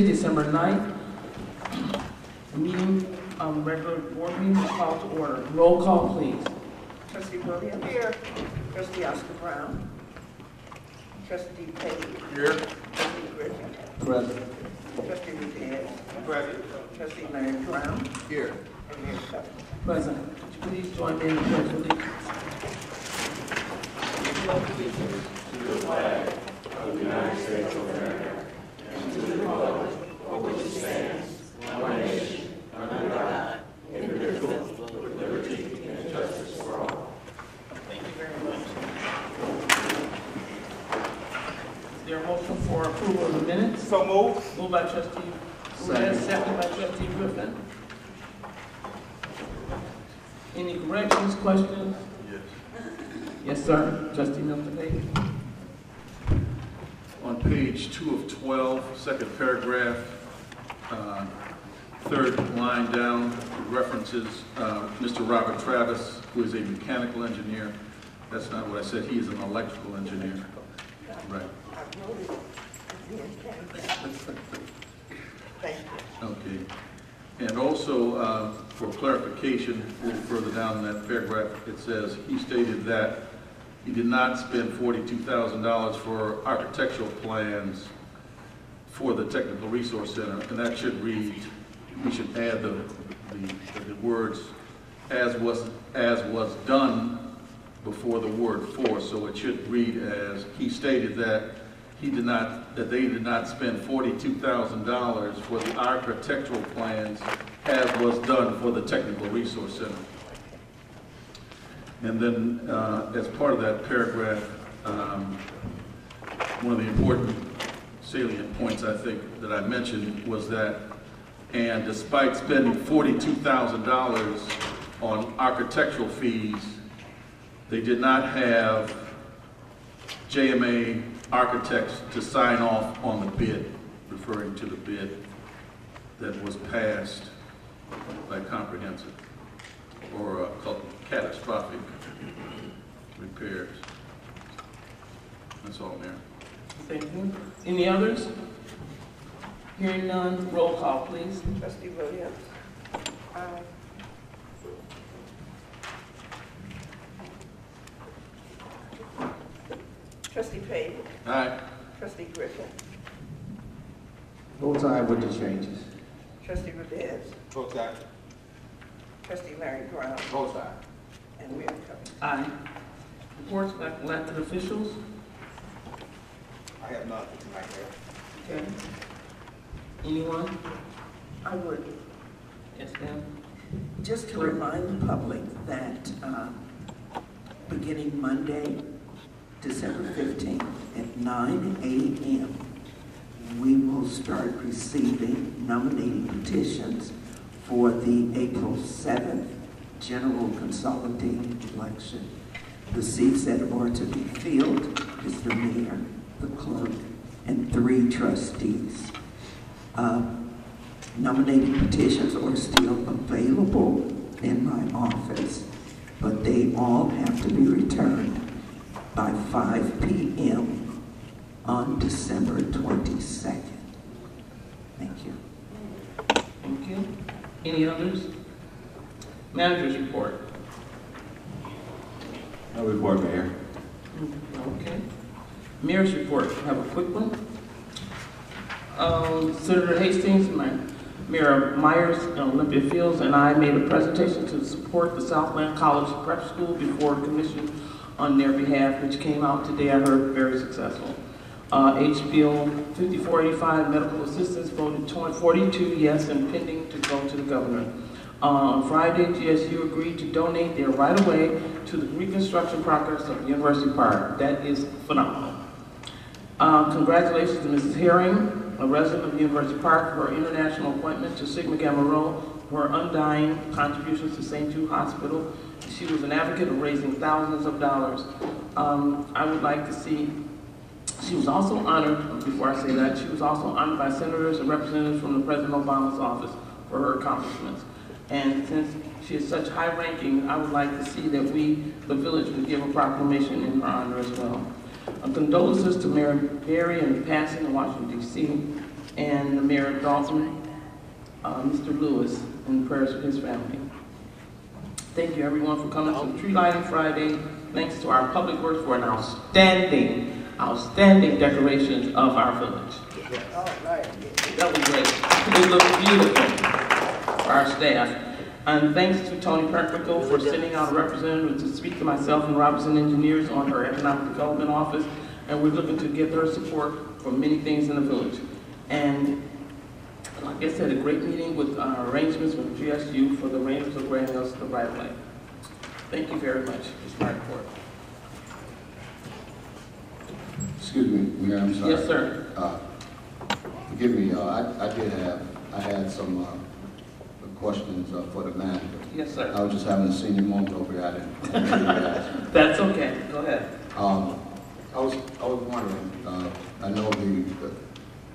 December 9th. Meeting, regular board meeting is called to order. Roll call, please. Trustee Williams. Here. Trustee Oscar Brown. Trustee Payne. Here. Trustee Griffin. Present. Trustee Rudez. Present. Trustee Larry Brown. Here. And Mayor Tucker. Present. Would you please join me in the pledge of allegiance? Is there a motion for approval of the minutes? So moved. Moved by trustee Reyes, second by trustee Griffin. Any corrections, questions? Yes. Yes, sir. Trustee Milton Davis. On page 2 of 12, second paragraph, third line down, references Mr. Robert Travis, who is a mechanical engineer. That's not what I said. He is an electrical engineer. Right. I wrote it at the end. Thank you. Okay. And also, for clarification, a little further down in that paragraph, it says, he stated that he did not spend $42,000 for architectural plans for the Technical Resource Center, and that should read, we should add the words, as was done before the word for, so it should read as, he stated that they did not spend $42,000 for the architectural plans as was done for the Technical Resource Center. And then, as part of that paragraph, one of the important salient points I think that I mentioned was that, and despite spending $42,000 on architectural fees, they did not have JMA architects to sign off on the bid, referring to the bid that was passed by Comprehensive or called catastrophic repairs. That's all, Mayor. Thank you. Any others? Hearing none, roll call, please. Trustee Williams. Aye. Trustee Payne. Aye. Trustee Griffin. Vote aye with the changes. Trustee Rudez. Vote aye. Trustee Larry Brown. Vote aye. And Mayor Tucker. Aye. Reports by elected officials. I have nothing tonight, Mayor. Okay. Anyone? I would Yes, ma'am. just to remind the public that beginning Monday, December 15th at 9 a.m., we will start receiving nominating petitions for the April 7th General Consolidated Election. The seats that are to be filled is the mayor, the clerk, and 3 trustees. Nominating petitions are still available in my office, but they all have to be returned by 5 p.m. on December 22nd. Thank you. Thank you. Any others? Manager's report. No report, Mayor. Okay. Mayor's report. Have a quick one. Senator Hastings, Mayor Myers, Olympia Fields, and I made a presentation to support the Southland College Prep School before a commission on their behalf, which came out today. I heard very successul. HBO 5485 medical assistance voted 42 yes and pending to go to the governor. On Friday, GSU agreed to donate their right-of-way to the reconstruction progress of University Park. That is phenomenal. Congratulations to Mrs. Herring, a resident of University Park, for her international appointment to Sigma Gamma Rho, for her undying contributions to St. Jude Hospital. She was an advocate of raising thousands of dollars. I would like to see, she was also honored, before I say that, she was also honored by senators and representatives from the President Obama's office for her accomplishments. And since she is such high ranking, I would like to see that we, the village, would give a proclamation in her honor as well. Condolences to Mayor Berry and the passing in Washington, D.C. and Mayor Dalton, Mr. Lewis, and prayers for his family. Thank you everyone for coming to Tree Lighting Friday. Thanks to our public works for an outstanding decoration of our village. That was great. It looked beautiful for our staff. And thanks to Tony Perkico for sending out a representative to speak to myself and Robinson Engineers on her Economic Development Office. And we're looking to get her support for many things in the village. And like I said, a great meeting with arrangements with GSU for the Rangers of granting us the right of way. Thank you very much. It's my report. Excuse me, Mayor, I'm sorry. Yes, sir. Forgive me, I had some questions for the manager. Yes, sir. I was just having a senior moment over here. I didn't ask. That's okay. Go ahead. I was wondering, I know the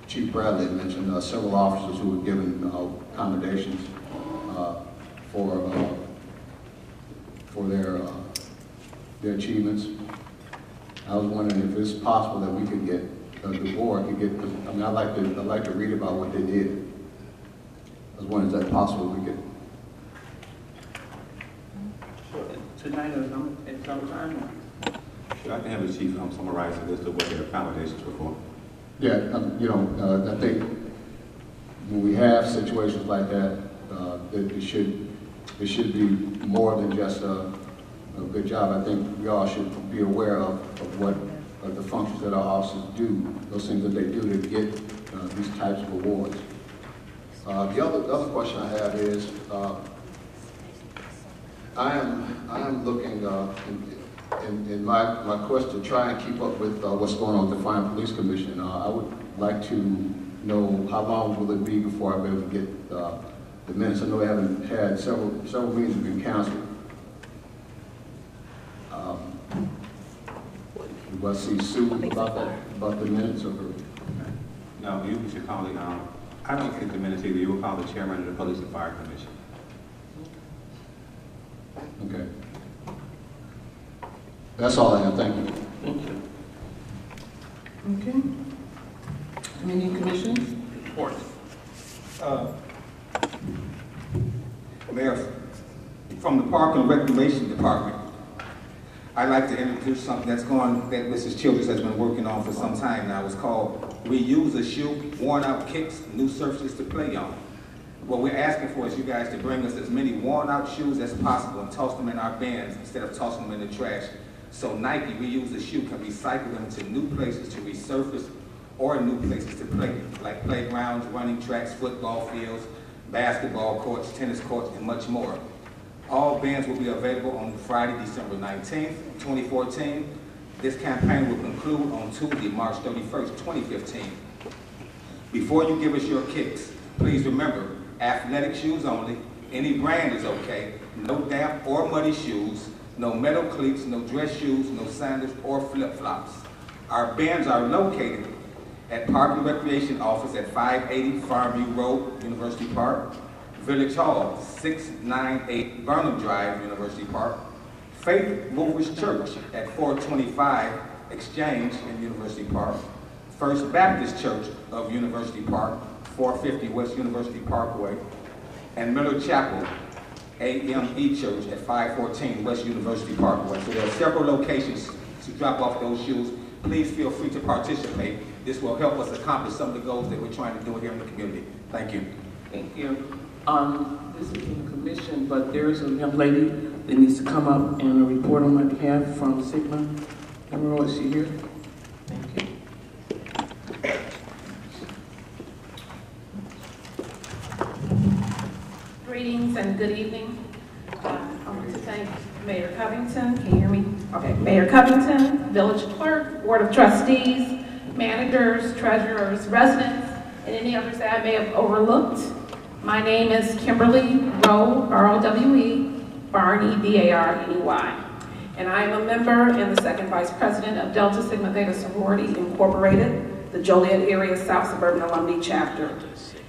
Chief Bradley had mentioned several officers who were given accommodations for their achievements. I was wondering if it's possible that we could get, the board could get, I mean, I'd like to read about what they did. I was wondering, is that possible we could? Tonight or at some time? Sure, I can have the chief summarize the list of what their accommodations were for. Yeah, I think when we have situations like that, that it should be more than just a good job. I think we all should be aware of what the functions that our officers do, those things that they do to get these types of awards. The other question I have is, I am looking in my quest to try and keep up with what's going on with the Defiant Police Commission. I would like to know how long will it be before I'll be able to get the minutes. I know they haven't had several meetings have been canceled. Do I see Sue about the minutes of her? No, you should call the, I don't think the minutes either. You will call the chairman of the Police and Fire Commission. Okay. That's all I have. Thank you. Thank you. Okay. Any commissions? Reports. Mayor, from the Park and Recreation Department, I'd like to introduce something that Mrs. Childers has been working on for some time now. It's called Reuse a Shoe, Worn Out Kicks, New Surfaces to Play On. What we're asking for is you guys to bring us as many worn out shoes as possible and toss them in our bins instead of tossing them in the trash. So Nike Reuse a Shoe can recycle them to new places to resurface or new places to play, like playgrounds, running tracks, football fields, basketball courts, tennis courts, and much more. All bins will be available on Friday, December 19th, 2014. This campaign will conclude on Tuesday, March 31st, 2015. Before you give us your kicks, please remember, athletic shoes only, any brand is okay, no damp or muddy shoes, no metal cleats, no dress shoes, no sandals or flip-flops. Our bins are located at Park and Recreation Office at 580 Farmview Road, University Park, Village Hall, 698 Burnham Drive, University Park, Faith Movers Church at 425 Exchange in University Park, First Baptist Church of University Park, 450 West University Parkway, and Miller Chapel, AME Church at 514 West University Parkway. So there are several locations to drop off those shoes. Please feel free to participate. This will help us accomplish some of the goals that we're trying to do here in the community. Thank you. Thank you. This is in commission, but there is a young lady that needs to come up and report on my behalf from Sigma. Emerald, is she here? Thank you. Greetings and good evening. I want to thank Mayor Covington. Can you hear me? Okay. Mayor Covington, Village Clerk, Board of Trustees, managers, treasurers, residents, and any others that I may have overlooked. My name is Kimberly Rowe, R-O-W-E, Barney, B-A-R-N-E-Y. And I am a member and the second vice president of Delta Sigma Theta Sorority Incorporated, the Joliet area South Suburban Alumni Chapter.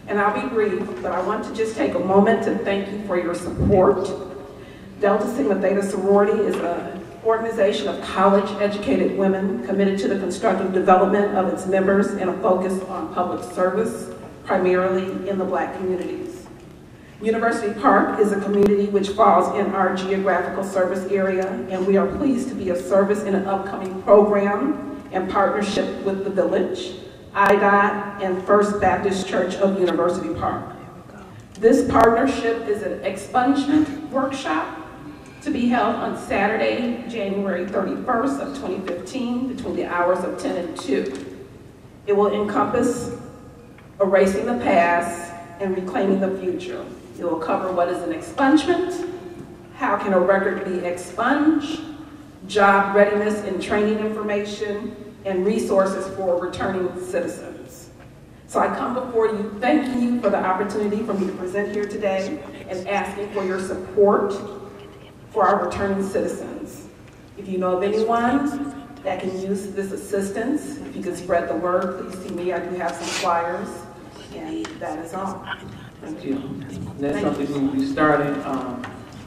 And I'll be brief, but I want to just take a moment to thank you for your support. Delta Sigma Theta Sorority is an organization of college-educated women committed to the constructive development of its members and a focus on public service. primarily in the Black communities. University Park is a community which falls in our geographical service area, and we are pleased to be of service in an upcoming program in partnership with the Village, IDOT, and First Baptist Church of University Park. This partnership is an expungement workshop to be held on Saturday, January 31st of 2015 between the hours of 10 and 2. It will encompass erasing the past and reclaiming the future. It will cover what is an expungement, how can a record be expunged, job readiness and training information, and resources for returning citizens. So I come before you thanking you for the opportunity for me to present here today and asking for your support for our returning citizens. If you know of anyone that can use this assistance, if you could spread the word, please see me. I do have some flyers, and that is all. Thank you. That's something we'll be starting.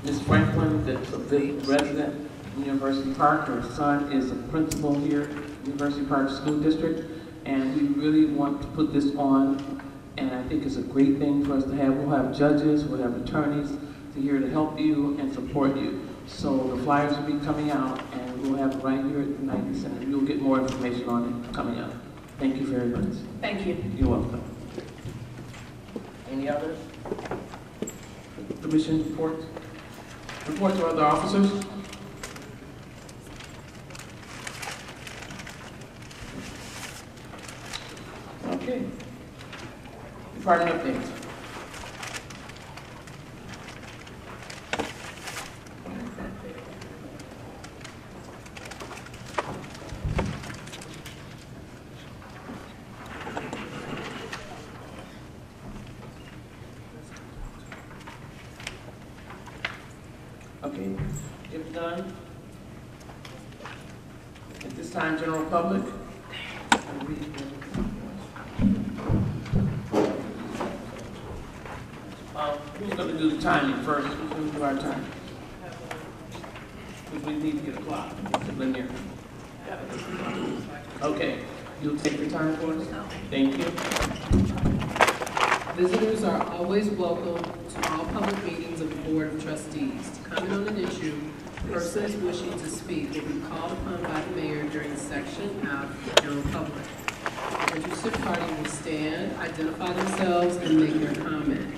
Ms. Franklin, that's a big resident in University Park. Her son is a principal here at University Park School District, and we really want to put this on, and I think it's a great thing for us to have. We'll have judges, we'll have attorneys here to help you and support you. So the flyers will be coming out, and we'll have it right here at the Knighton Center. You'll get more information on it coming up. Thank you very much. Thank you. You're welcome. Any others? Commission reports? Reports of other officers? Okay. Department updates. Okay, if done, at this time, general public. Who's going to do the timing first? Who's going to do our time? Because we need to get a clock. Linear. Okay, you'll take the time for us? Thank you. Visitors are always welcome to all public meetings of the Board of Trustees. To comment on an issue, persons wishing to speak will be called upon by the mayor during the section of the general public. The interested party will stand, identify themselves, and make their comment.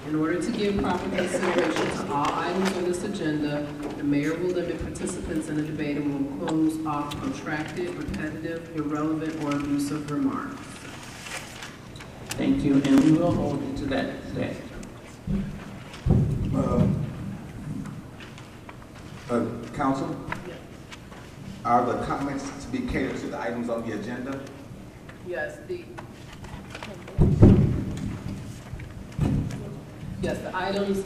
In order to give proper consideration to all items on this agenda, the mayor will limit participants in the debate and will close off protracted, repetitive, irrelevant, or abusive remarks. Thank you, and we will hold you to that. Council, are the comments to be catered to the items on the agenda? Yes, the items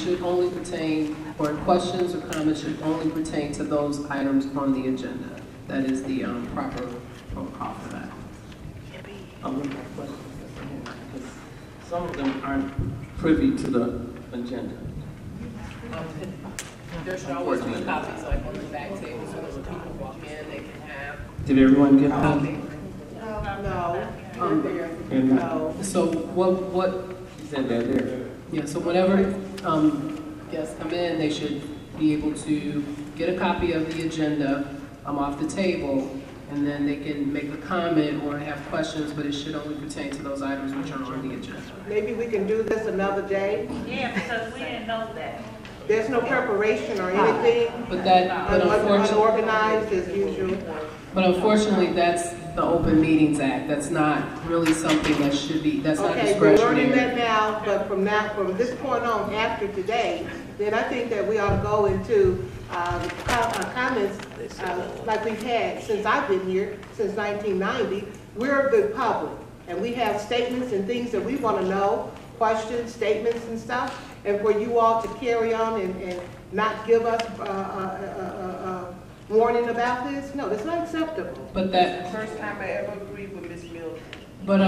should only pertain, or questions or comments should only pertain to those items on the agenda. That is the proper protocol for that. I'll look at questions because some of them aren't privy to the agenda. There should always be copies like on the back table so that when people walk in, they can have. Did everyone get them? No. So what? She said they're there. Yeah, so whenever guests come in, they should be able to get a copy of the agenda off the table, and then they can make a comment or have questions, but it should only pertain to those items which are on the agenda. Maybe we can do this another day. Yeah, because we didn't know that. There's no preparation or anything. But Unorganized as usual. But unfortunately, that's the Open Meetings Act. That's not really something that should be, that's not Okay, we're learning discretionary. that now, but from this point on, after today, then I think that we ought to go into comments like we've had since I've been here, since 1990. We're the public, and we have statements and things that we want to know, questions, statements and stuff, and for you all to carry on and not give us warning about this? No, that's not acceptable. But that, First time I ever agreed with Ms. Miller. but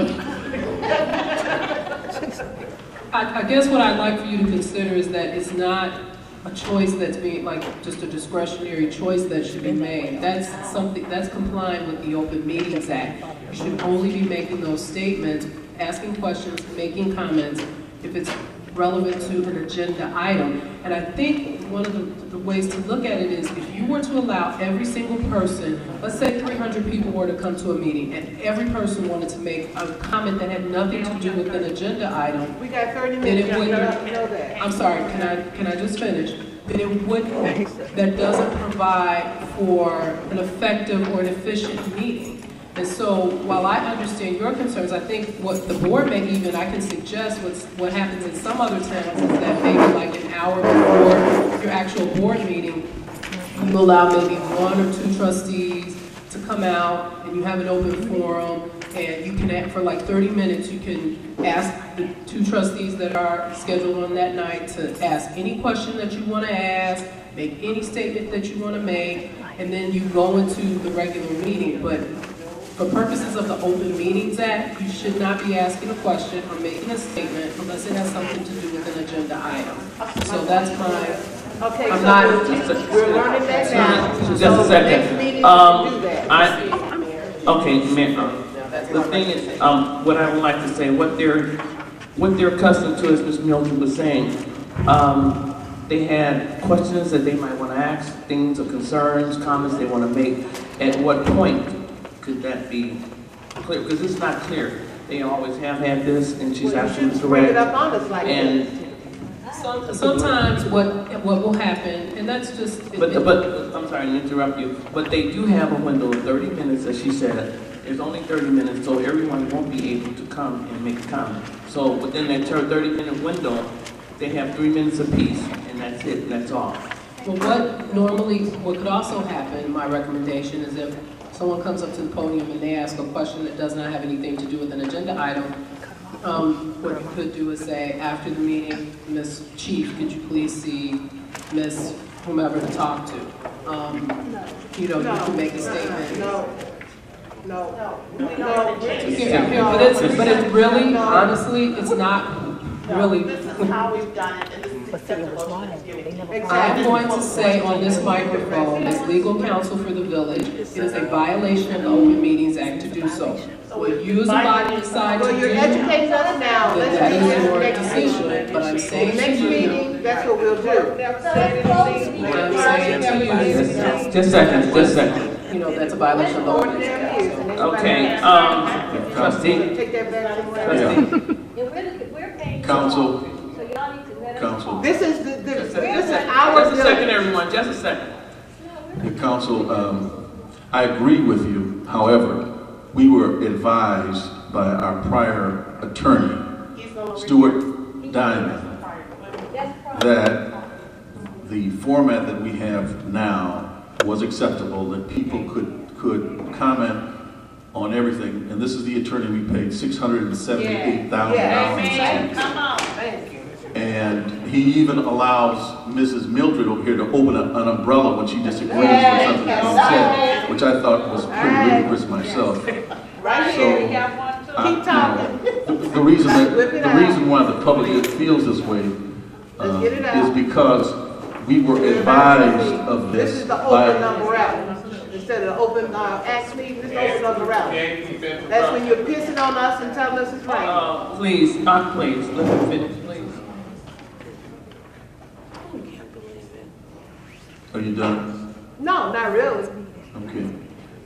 I guess what I'd like for you to consider is that it's not a choice that's being, like, just a discretionary choice that should be made. That's something, that's complying with the Open Meetings Act. You should only be making those statements asking questions, making comments, if it's relevant to an agenda item. And I think one of the ways to look at it is if you were to allow every single person, let's say 300 people were to come to a meeting and every person wanted to make a comment that had nothing to do with an agenda item, We got 30 then minutes, it you wouldn't, know that. I'm sorry, can I just finish? Then it wouldn't, that doesn't provide for an effective or an efficient meeting. And so while I understand your concerns, I think what the board may even, I can suggest what happens in some other towns is that maybe like an hour before your actual board meeting, you allow maybe 1 or 2 trustees to come out and you have an open forum and you can, for like 30 minutes, you can ask the 2 trustees that are scheduled on that night to ask any question that you want to ask, make any statement that you want to make, and then you go into the regular meeting. But for purposes of the Open Meetings Act, you should not be asking a question or making a statement unless it has something to do with an agenda item. So that's my, Okay, I'm so not- we're learning that now. Just a So second. next meeting, we can do that. Okay, Mayor, the thing is, what I would like to say, what they're accustomed to, as Ms. Mildred was saying, they had questions that they might want to ask, things of concerns, comments they want to make. At what point could that be clear? Because it's not clear. They always have had this, and she's Well, you absolutely should bring it correct. up on us like that. And sometimes what will happen, and that's just. But I'm sorry to interrupt you, but they do have a window of 30 minutes, as she said. There's only 30 minutes, so everyone won't be able to come and make a comment. So within that 30-minute window, they have 3 minutes apiece, and that's it, and that's all. Well, what could also happen, my recommendation, is if someone comes up to the podium and they ask a question that does not have anything to do with an agenda item, what you could do is say, after the meeting, Ms. Chief, could you please see Ms. whomever to talk to? You know, you can make a statement. No. But it's really, honestly, it's not really. This is how we've done it, and this is acceptable to this giving. I'm going to say on this microphone, as legal counsel for the village, it is a violation of the Open Meetings Act to do so. What you as a body decide to Well, do, you're educating us now. then Let's that do is this your next decision. meeting. But I'm saying Next to you, meeting, that's what we'll do. I'm saying to you, Just a second. you know, that's a violation of the Open Meetings Act. Okay, trustee, Take that back somewhere. trustee. Council, council, This is Just our a second, bill. everyone, just a second. the council, I agree with you. However, we were advised by our prior attorney, Stuart Diamond, that the format that we have now was acceptable, that people could comment on everything, and this is the attorney we paid $678,000 to. Come on. Thank you. And he even allows Mrs. Mildred over here to open an umbrella when she disagrees with something that he said, which I thought was pretty ludicrous myself. Right So, here. We have one too. Keep talking. The reason why the public feels this way Let's get it out. is because we were advised of This this is the by. open umbrella. Instead of the open, ask me, this is open umbrella. That's when you're pissing on us and telling us it's raining. Please, please, let me finish, please. Are you done? No, not really. Okay.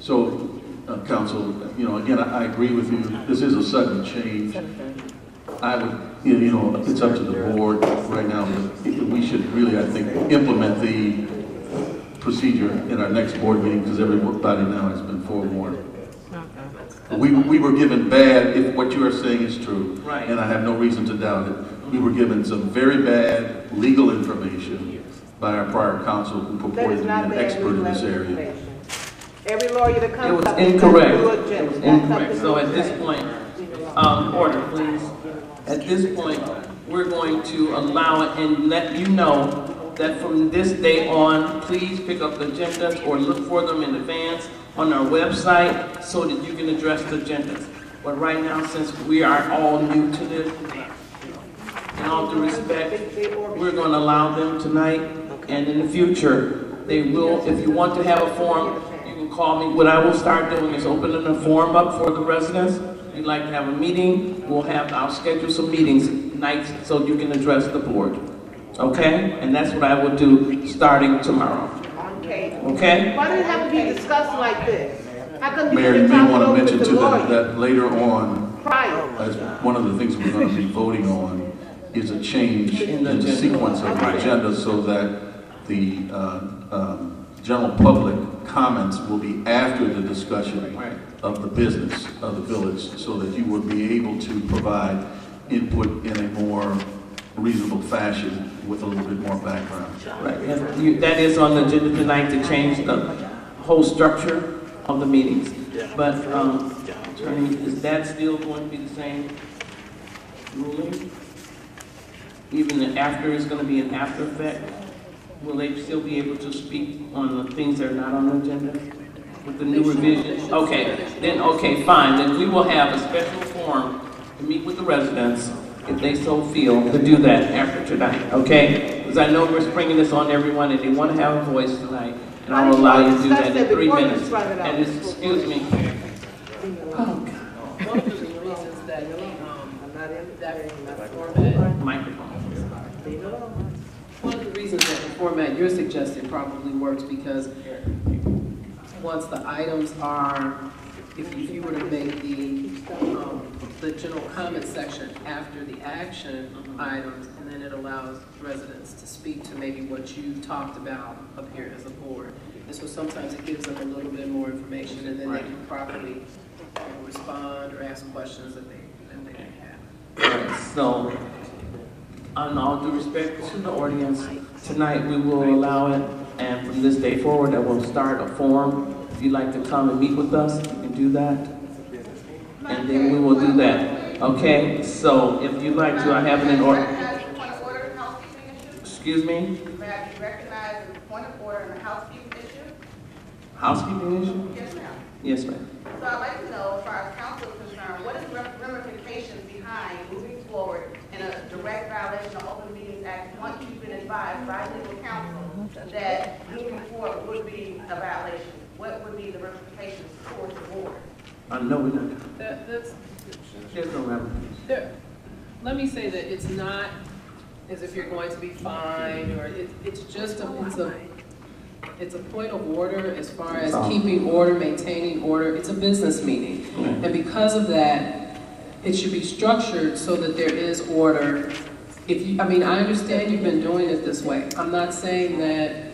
So, council, you know, again, I agree with you. This is a sudden change. I would, you know, it's up to the board right now. But we should really, I think, implement the procedure in our next board meeting because everybody now has been forewarned. We were given bad, if what you are saying is true, Right. and I have no reason to doubt it. We were given some very bad legal information by our prior counsel who That purported is to be not an bad expert in this legal area. information. Every lawyer that It comes was up. incorrect. It It was incorrect. So at this point, order, please. At this point, we're going to allow it and let you know that from this day on, please pick up the agendas or look for them in advance on our website so that you can address the agendas. But right now, since we are all new to this, in all due respect, we're going to allow them tonight, and in the future, they will, if you want to have a forum, you can call me. What I will start doing is opening a forum up for the residents, If you'd like to have a meeting, I'll schedule some meetings, nights, so you can address the board. Okay? And that's what I will do starting tomorrow. Okay. Okay? Why did it have to be discussed like this? How come you Mayor, you didn't may talk want to over mention with to the them lawyer that later on, prior? as one of the things we're going to be voting on is a change in the sequence of the agenda so that the general public comments will be after the discussion of the business of the village, so that you will be able to provide input in a more reasonable fashion with a little bit more background. Right. That is on the agenda tonight, to change the whole structure of the meetings. But, Attorney, is that still going to be the same ruling? Even after, it's going to be an after effect? Will they still be able to speak on the things that are not on the agenda with the new revisions? Okay, then, okay, fine. Then we will have a special forum to meet with the residents, if they so feel, to do that after tonight, okay? Because I know we're springing this on everyone, and they want to have a voice tonight, and I will allow you to do that in 3 minutes. And excuse me. Oh, God. One of the reasons that that format, Microphone. one of the reasons that the format you're suggesting probably works, because once the items are, if you were to make the general comment section after the action items, and then it allows residents to speak to maybe what you talked about up here as a board. And so sometimes it gives them a little bit more information, and then they can properly respond or ask questions that they have. So, in all due respect to the audience, tonight we will allow it, and from this day forward, I will start a forum. If you'd like to come and meet with us, you can do that, and then we will do that. Okay, so if you'd like to, I have it in order. Excuse me? May I be recognized as a point of order in a housekeeping issue? Housekeeping issue? Yes, ma'am. Yes, ma'am. So I'd like to know, as far as council is concerned, what is the ramifications behind moving forward in a direct violation of Open Meetings Act once you've been advised by legal counsel that moving forward would be a violation? What would be the ramifications towards the board? No, we're not. That's, There's no ramifications. let me say that it's not as if you're going to be fined, or it's just it's a point of order as far as keeping order, maintaining order. It's a business meeting. And because of that, it should be structured so that there is order. I mean, I understand you've been doing it this way. I'm not saying that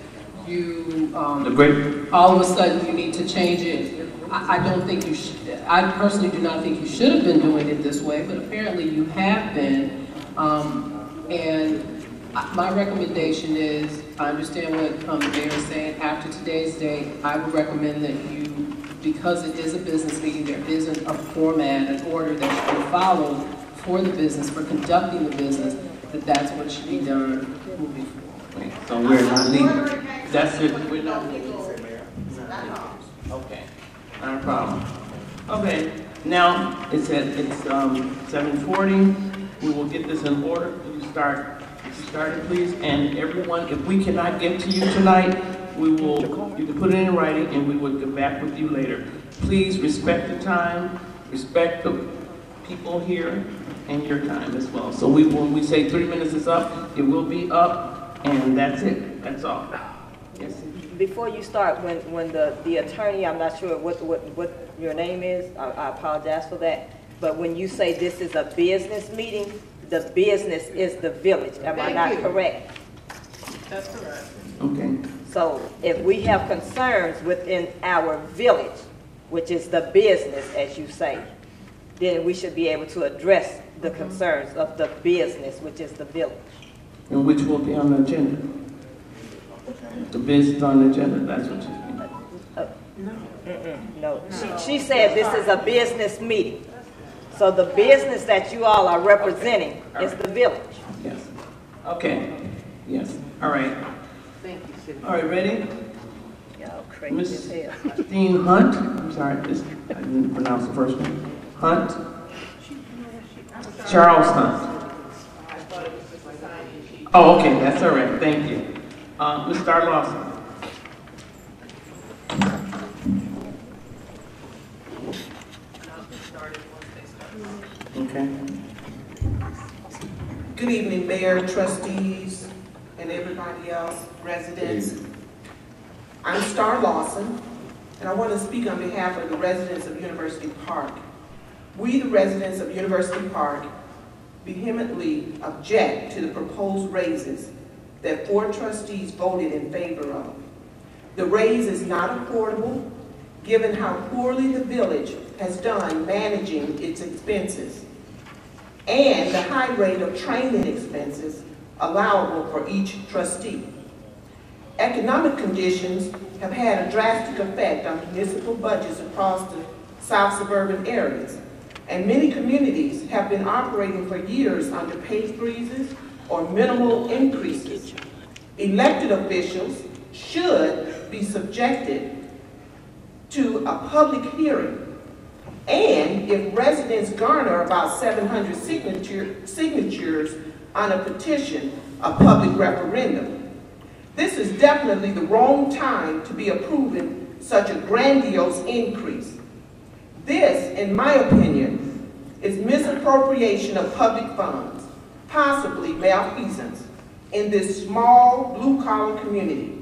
you, all of a sudden you need to change it. I don't think you should. I personally do not think you should have been doing it this way, but apparently you have been. And my recommendation is, I understand what the mayor is saying. After today's date, I would recommend that you, because it is a business meeting, there isn't a format, an order that should be followed for the business, for conducting the business, that's what should be done moving forward. So we're not leaving. That's it. We're not leaving. Okay. Not a problem. Okay. Now it's 7:40. We will get this in order. Will you start? Started, please, and everyone, if we cannot get to you tonight, you can put it in writing and we will get back with you later. Please respect the time, respect the people here and your time as well. So when we say 3 minutes is up, it will be up, and that's it, that's all. Yes. Before you start, when the attorney, I'm not sure what your name is, I apologize for that, but when you say this is a business meeting, the business is the village. Am I not correct? That's correct. Okay. So if we have concerns within our village, which is the business, as you say, then we should be able to address the concerns of the business, which is the village. And which will be on the agenda. The business on the agenda, that's what you mean. No. She said this is a business meeting. So the business that you all are representing is the village. Yes. Okay. Yes. All right. Thank you, City. All right, ready? Y'all crazy Miss as hell. Christine Hunt. I'm sorry, I didn't pronounce the first name. Hunt. Charles Hunt. Oh, okay. That's all right. Thank you. Mr. Lawson. Good evening, Mayor, trustees, and everybody else, residents. I'm Star Lawson, and I want to speak on behalf of the residents of University Park. We, the residents of University Park, vehemently object to the proposed raises that 4 trustees voted in favor of. The raise is not affordable, given how poorly the village has done managing its expenses, and the high rate of training expenses allowable for each trustee. Economic conditions have had a drastic effect on municipal budgets across the South suburban areas, and many communities have been operating for years under pay freezes or minimal increases. Elected officials should be subjected to a public hearing, and if residents garner about 700 signatures on a petition, a public referendum. This is definitely the wrong time to be approving such a grandiose increase. This, in my opinion, is misappropriation of public funds, possibly malfeasance, in this small blue-collar community.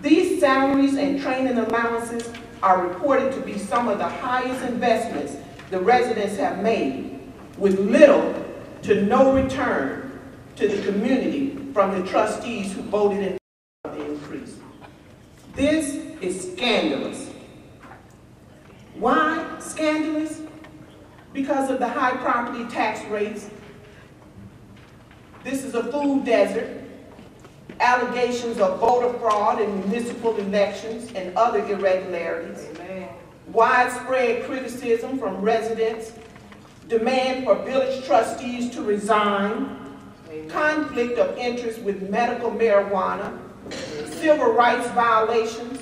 These salaries and training allowances are reported to be some of the highest investments the residents have made, with little to no return to the community from the trustees who voted in favor of the increase. This is scandalous. Why scandalous? Because of the high property tax rates. This is a food desert. Allegations of voter fraud in municipal elections and other irregularities. Amen. Widespread criticism from residents, demand for village trustees to resign, amen. Conflict of interest with medical marijuana, civil rights violations,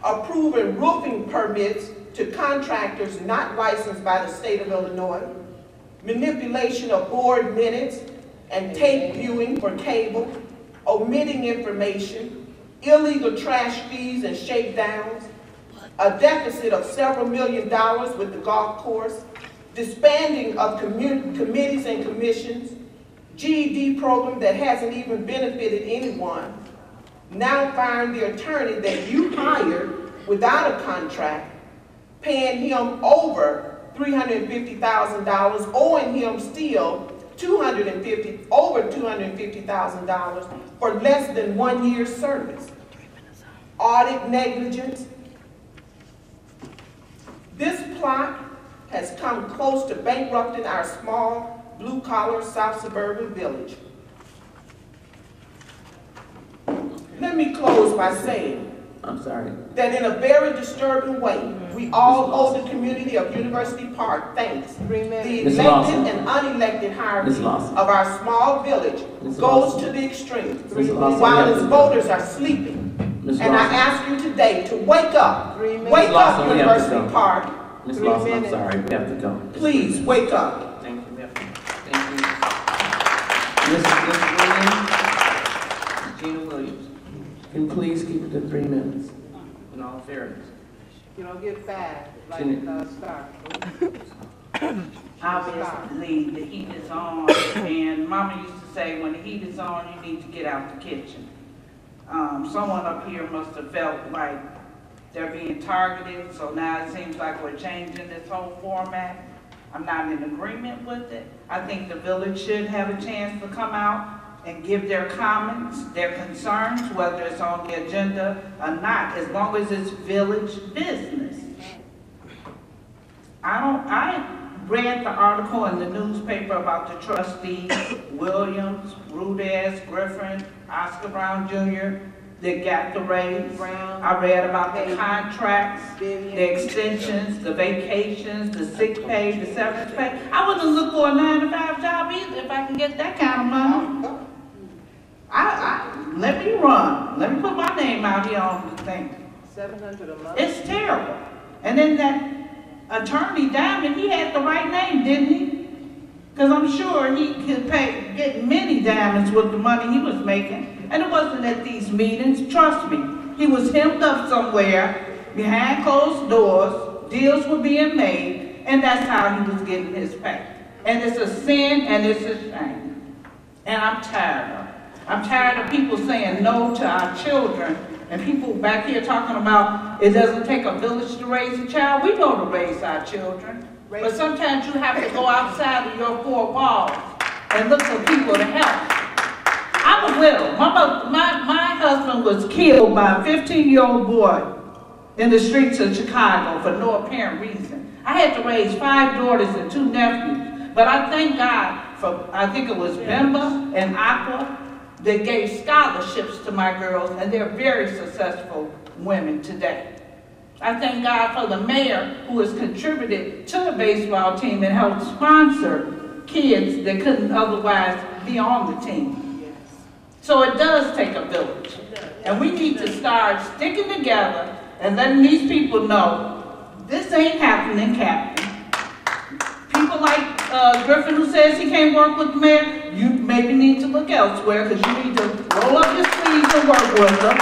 approving roofing permits to contractors not licensed by the state of Illinois, manipulation of board minutes and tape viewing for cable, omitting information, illegal trash fees and shakedowns, a deficit of several $1 million with the golf course, disbanding of committees and commissions, GED program that hasn't even benefited anyone, now firing the attorney that you hired without a contract, paying him over $350,000, owing him still over $250,000 for less than 1 year's service. Audit negligence. This plot has come close to bankrupting our small, blue-collar, South suburban village. Let me close by saying that in a very disturbing way, we all owe the community of University Park thanks. The elected and unelected hierarchy of our small village goes to the extreme while its voters are sleeping. And I ask you today to wake up. Wake up, University Park. Ms. Lawson, I'm sorry, we have to go. Please, wake up. Thank you. Thank you. Ms. Williams, Gina Williams, can you please keep it to 3 minutes in all fairness? You don't get 5 like Star. Obviously, the heat is on, and Mama used to say, when the heat is on, you need to get out the kitchen. Someone up here must have felt like they're being targeted, so now it seems like we're changing this whole format. I'm not in agreement with it. I think the village should have a chance to come out and give their comments, their concerns, whether it's on the agenda or not, as long as it's village business. I read the article in the newspaper about the trustees, Williams, Rudez, Griffin, Oscar Brown Jr., that got the raise. I read about the contracts, the extensions, the vacations, the sick pay, the severance pay. I wouldn't look for a 9-to-5 job either if I can get that kind of money. Let me run. Let me put my name out here on the thing. $700 a month? It's terrible. And then that attorney Diamond, he had the right name, didn't he? Because I'm sure he could get many diamonds with the money he was making. And it wasn't at these meetings, trust me. He was hemmed up somewhere, behind closed doors, deals were being made, and that's how he was getting his pay. And it's a sin and it's a shame. And I'm tired of it. I'm tired of people saying no to our children, and people back here talking about it doesn't take a village to raise a child. We know to raise our children. But sometimes you have to go outside of your four walls and look for people to help. I'm a widow. My husband was killed by a 15-year-old boy in the streets of Chicago for no apparent reason. I had to raise 5 daughters and 2 nephews. But I thank God for, I think it was Bimba and Aqua, that gave scholarships to my girls, and they're very successful women today. I thank God for the mayor who has contributed to the baseball team and helped sponsor kids that couldn't otherwise be on the team. So it does take a village. And we need to start sticking together and letting these people know this ain't happening, Captain. People like Griffin, who says he can't work with the mayor, you maybe need to look elsewhere, because you need to roll up your sleeves and work with her,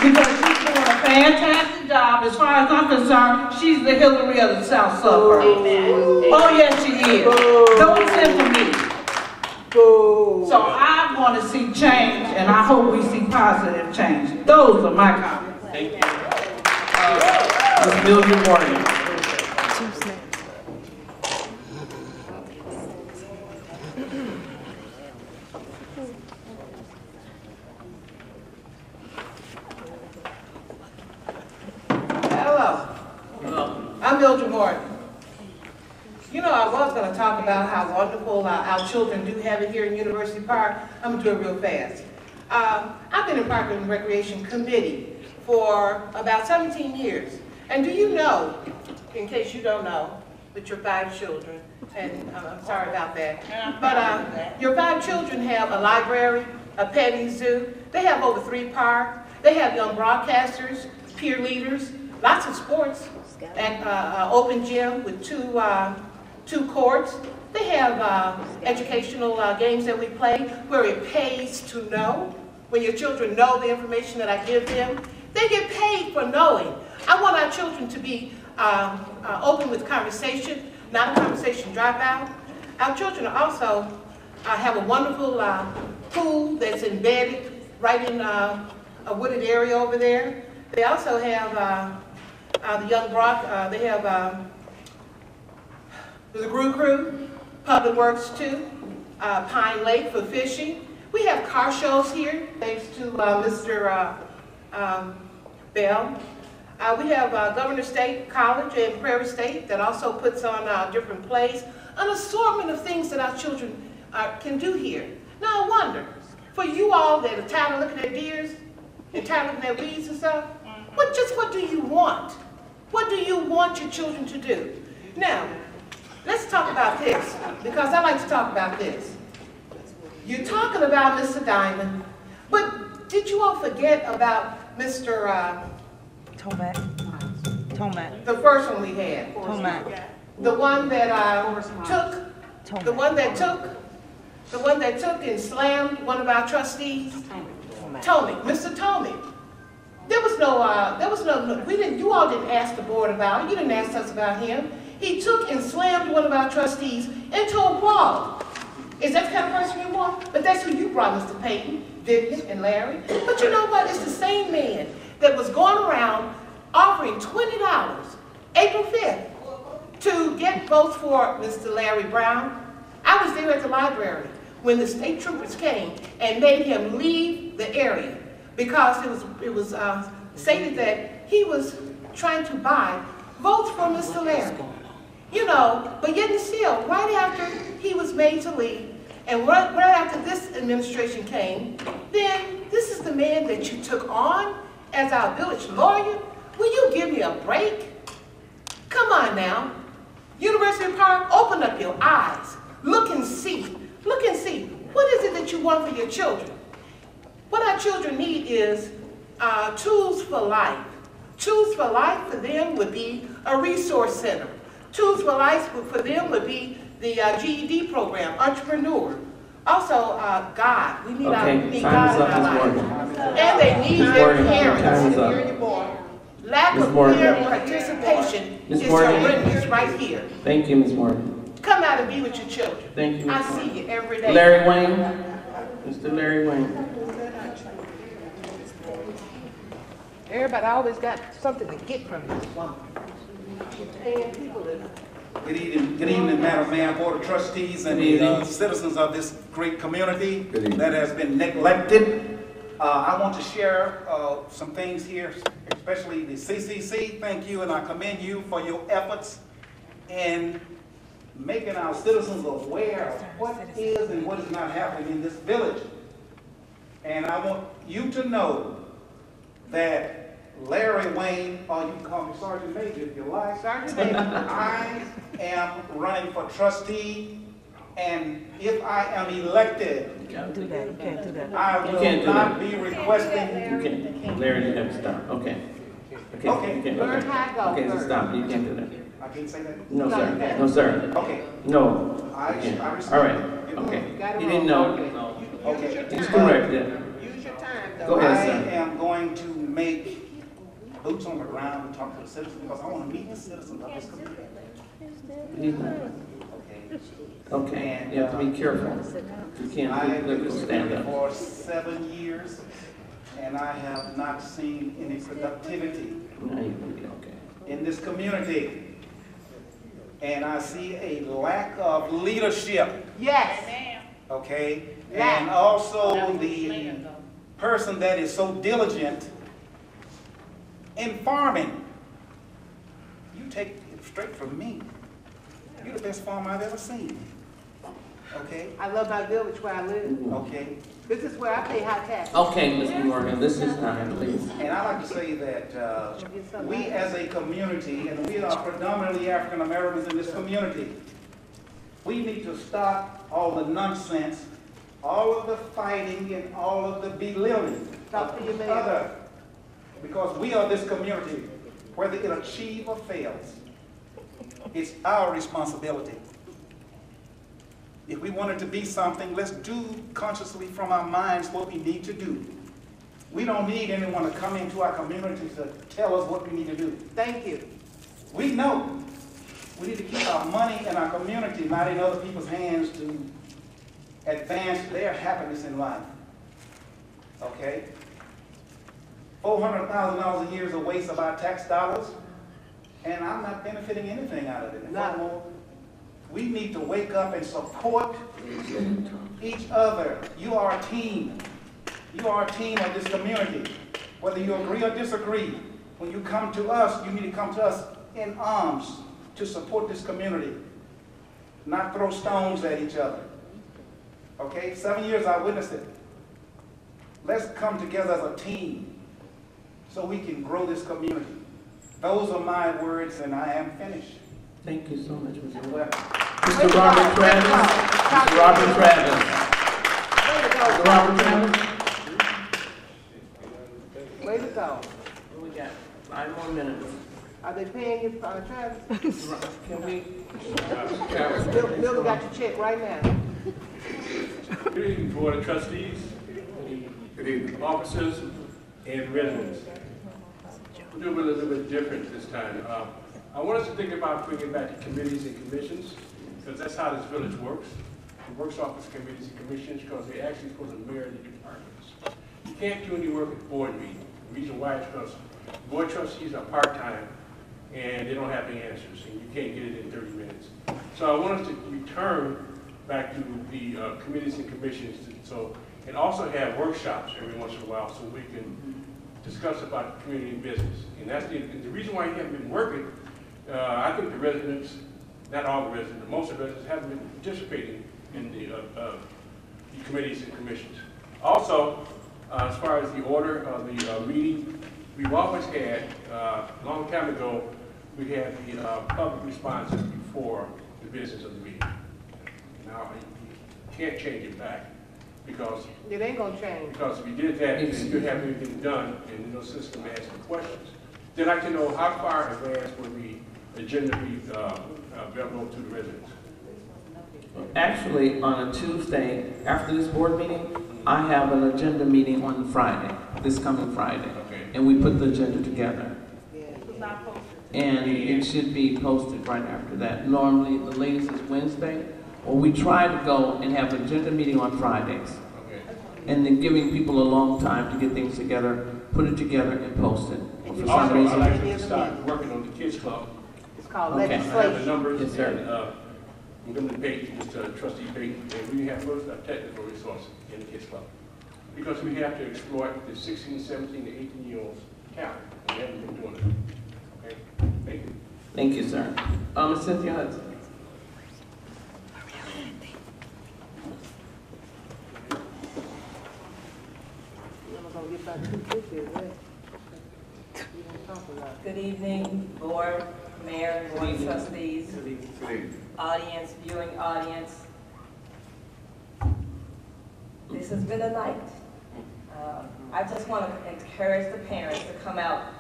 because she's doing a fantastic job. As far as I'm concerned, she's the Hillary of the South Suburbs. Amen. Oh yes, she is. Don't send for me. So I want to see change, and I hope we see positive change. Those are my comments. Thank you. Ms. Mildred Morgan. I'm Mildred Morgan. You know, I was going to talk about how wonderful our children do have it here in University Park. I'm going to do it real fast. I've been in Park and Recreation Committee for about 17 years. And do you know, in case you don't know, with your 5 children, and I'm sorry about that, but your 5 children have a library, a petting zoo. They have over 3 parks. They have young broadcasters, peer leaders, lots of sports, and open gym with 2 courts. They have educational games that we play where it pays to know. When your children know the information that I give them, they get paid for knowing. I want our children to be open with conversation, not a conversation dropout. Our children also have a wonderful pool that's embedded right in a wooded area over there. They also have the Young Brock, they have the Brew Crew, Public Works too, Pine Lake for fishing. We have car shows here, thanks to Mr. Bell. We have Governor State College and Prairie State that also puts on different plays, an assortment of things that our children can do here. Now I wonder, for you all that are tired of looking at deers and tired of looking at weeds and stuff, what do you want? What do you want your children to do? Now, let's talk about this, because I like to talk about this. You're talking about Mr. Diamond, but did you all forget about Mr. Tomac? The first one we had. Tomac. The one that took and slammed one of our trustees? Tommy, Mr. Tommy. There was no, you all didn't ask the board about it. You didn't ask us about him. He took and slammed one of our trustees into a wall. Is that the kind of person you want? But that's who you brought, Mr. Payton, Vivian, and Larry. But you know what? It's the same man that was going around offering $20, April 5th, to get votes for Mr. Larry Brown. I was there at the library when the state troopers came and made him leave the area, because it was stated that he was trying to buy votes for Mr. Larry. You know, but yet and still, right after he was made to leave, and right after this administration came, then this is the man that you took on as our village lawyer? Will you give me a break? Come on now. University Park, open up your eyes. Look and see. Look and see. What is it that you want for your children? What our children need is tools for life. Tools for life for them would be a resource center. Tools for life for them would be the GED program, entrepreneur. Also, God. We need, need God in our lives. And they need their parents. Lack of parent participation is horrendous right here. Thank you, Ms. Morgan. Come out and be with your children. Thank you. I see you every day. Larry Wayne. Mr. Larry Wayne. Everybody always got something to get from this one. Paying people to. Good evening, Madam Mayor, Board of Trustees, and the citizens of this great community that has been neglected. I want to share some things here, especially the CCC. Thank you, and I commend you for your efforts in making our citizens aware of what is and what is not happening in this village. And I want you to know that Larry Wayne, or you can call me Sergeant Major if you like. Sergeant Major. I am running for trustee, and if I am elected, You can't do that, you can't do that. I will not be requesting. You can't. Larry, you have to stop. Okay. Okay. You can't. Learn how to go. Okay, so stop. You can't do that. I can't say that? No, sir. No, sir. Okay. No. I You can't. respect All right. you. Okay. Got it He didn't wrong. know. Okay. He's corrected. Use your time, though. Go ahead, I sir. am going to make boots on the ground and talk to the citizens because I want to meet the citizens of this community. Okay. You have to be careful. You I can't have been look doing stand it up. for 7 years, and I have not seen any productivity Now you will be okay. in this community. And I see a lack of leadership, Yes. okay? Lack. And also the person that is so diligent in farming. You take it straight from me. You're the best farmer I've ever seen. Okay? I love my village where I live. Okay. This is where I pay high taxes. Okay, Mr. Morgan, this is time, please. And I like to say that we as a community, and we are predominantly African Americans in this community, we need to stop all the nonsense, all of the fighting, and all of the belittling Talk to your of each mayor. other. Because we are this community, whether it achieves or fails, it's our responsibility. If we want it to be something, let's do consciously from our minds what we need to do. We don't need anyone to come into our communities to tell us what we need to do. Thank you. We know we need to keep our money in our community, not in other people's hands to advance their happiness in life. Okay? $400,000 a year is a waste of our tax dollars, and I'm not benefiting anything out of it. And furthermore, we need to wake up and support each other. You are a team. You are a team of this community. Whether you agree or disagree, when you come to us, you need to come to us in arms to support this community, not throw stones at each other. Okay? 7 years I witnessed it. Let's come together as a team so we can grow this community. Those are my words, and I am finished. Thank you so much, Mr. You're Morgan. welcome. Mr. Robert Travis. Mr. Robert Travis. Mr. Robert Travis. Way to go. What we got? 5 more minutes. Are they paying you, Travis? Can we? Milton got your check right now. Good evening, Board of Trustees, good evening, officers, and residents. We'll do it a little bit different this time. I want us to think about bringing back the committees and commissions, because that's how this village works. It works off as committees and commissions because they actually supposed to mirror the departments. You can't do any work at board meeting. The reason why is because board trustees are part-time and they don't have the answers, and you can't get it in 30 minutes. So I want us to return back to the committees and commissions, and also have workshops every once in a while so we can discuss about community business. And that's the reason why you haven't been working. I think the residents, not all the residents, but most of the residents haven't been participating in the committees and commissions. Also, as far as the order of the meeting, we've always had, a long time ago, we had the public responses before the business of the meeting. Now, you can't change it back because It ain't gonna change. because if you did that, then you have everything done and no system to ask the questions. They'd like to know how far advanced would the agenda be available to the residents. Actually, on a Tuesday, after this board meeting, I have an agenda meeting on Friday, this coming Friday. Okay. And we put the agenda together. And it should be posted right after that. Normally, the latest is Wednesday, or we try to go and have an agenda meeting on Fridays. Okay. and then giving people a long time to get things together, put it together and post it. For some Also, reason. I'd like to start working on the kids club. It's called Okay. I have the legislation. numbers, Yes, sir. and I'm going to debate Mr. Trustee Payton, and we have most of our technical resources in the kids club. Because we have to exploit the 16, 17, to 18-year-olds talent, and we haven't been doing it. Okay? Thank you. Thank you, sir. Ms. Cynthia Hudson. Good evening, board, mayor, board of trustees, audience, viewing audience. This has been a night. I just want to encourage the parents to come out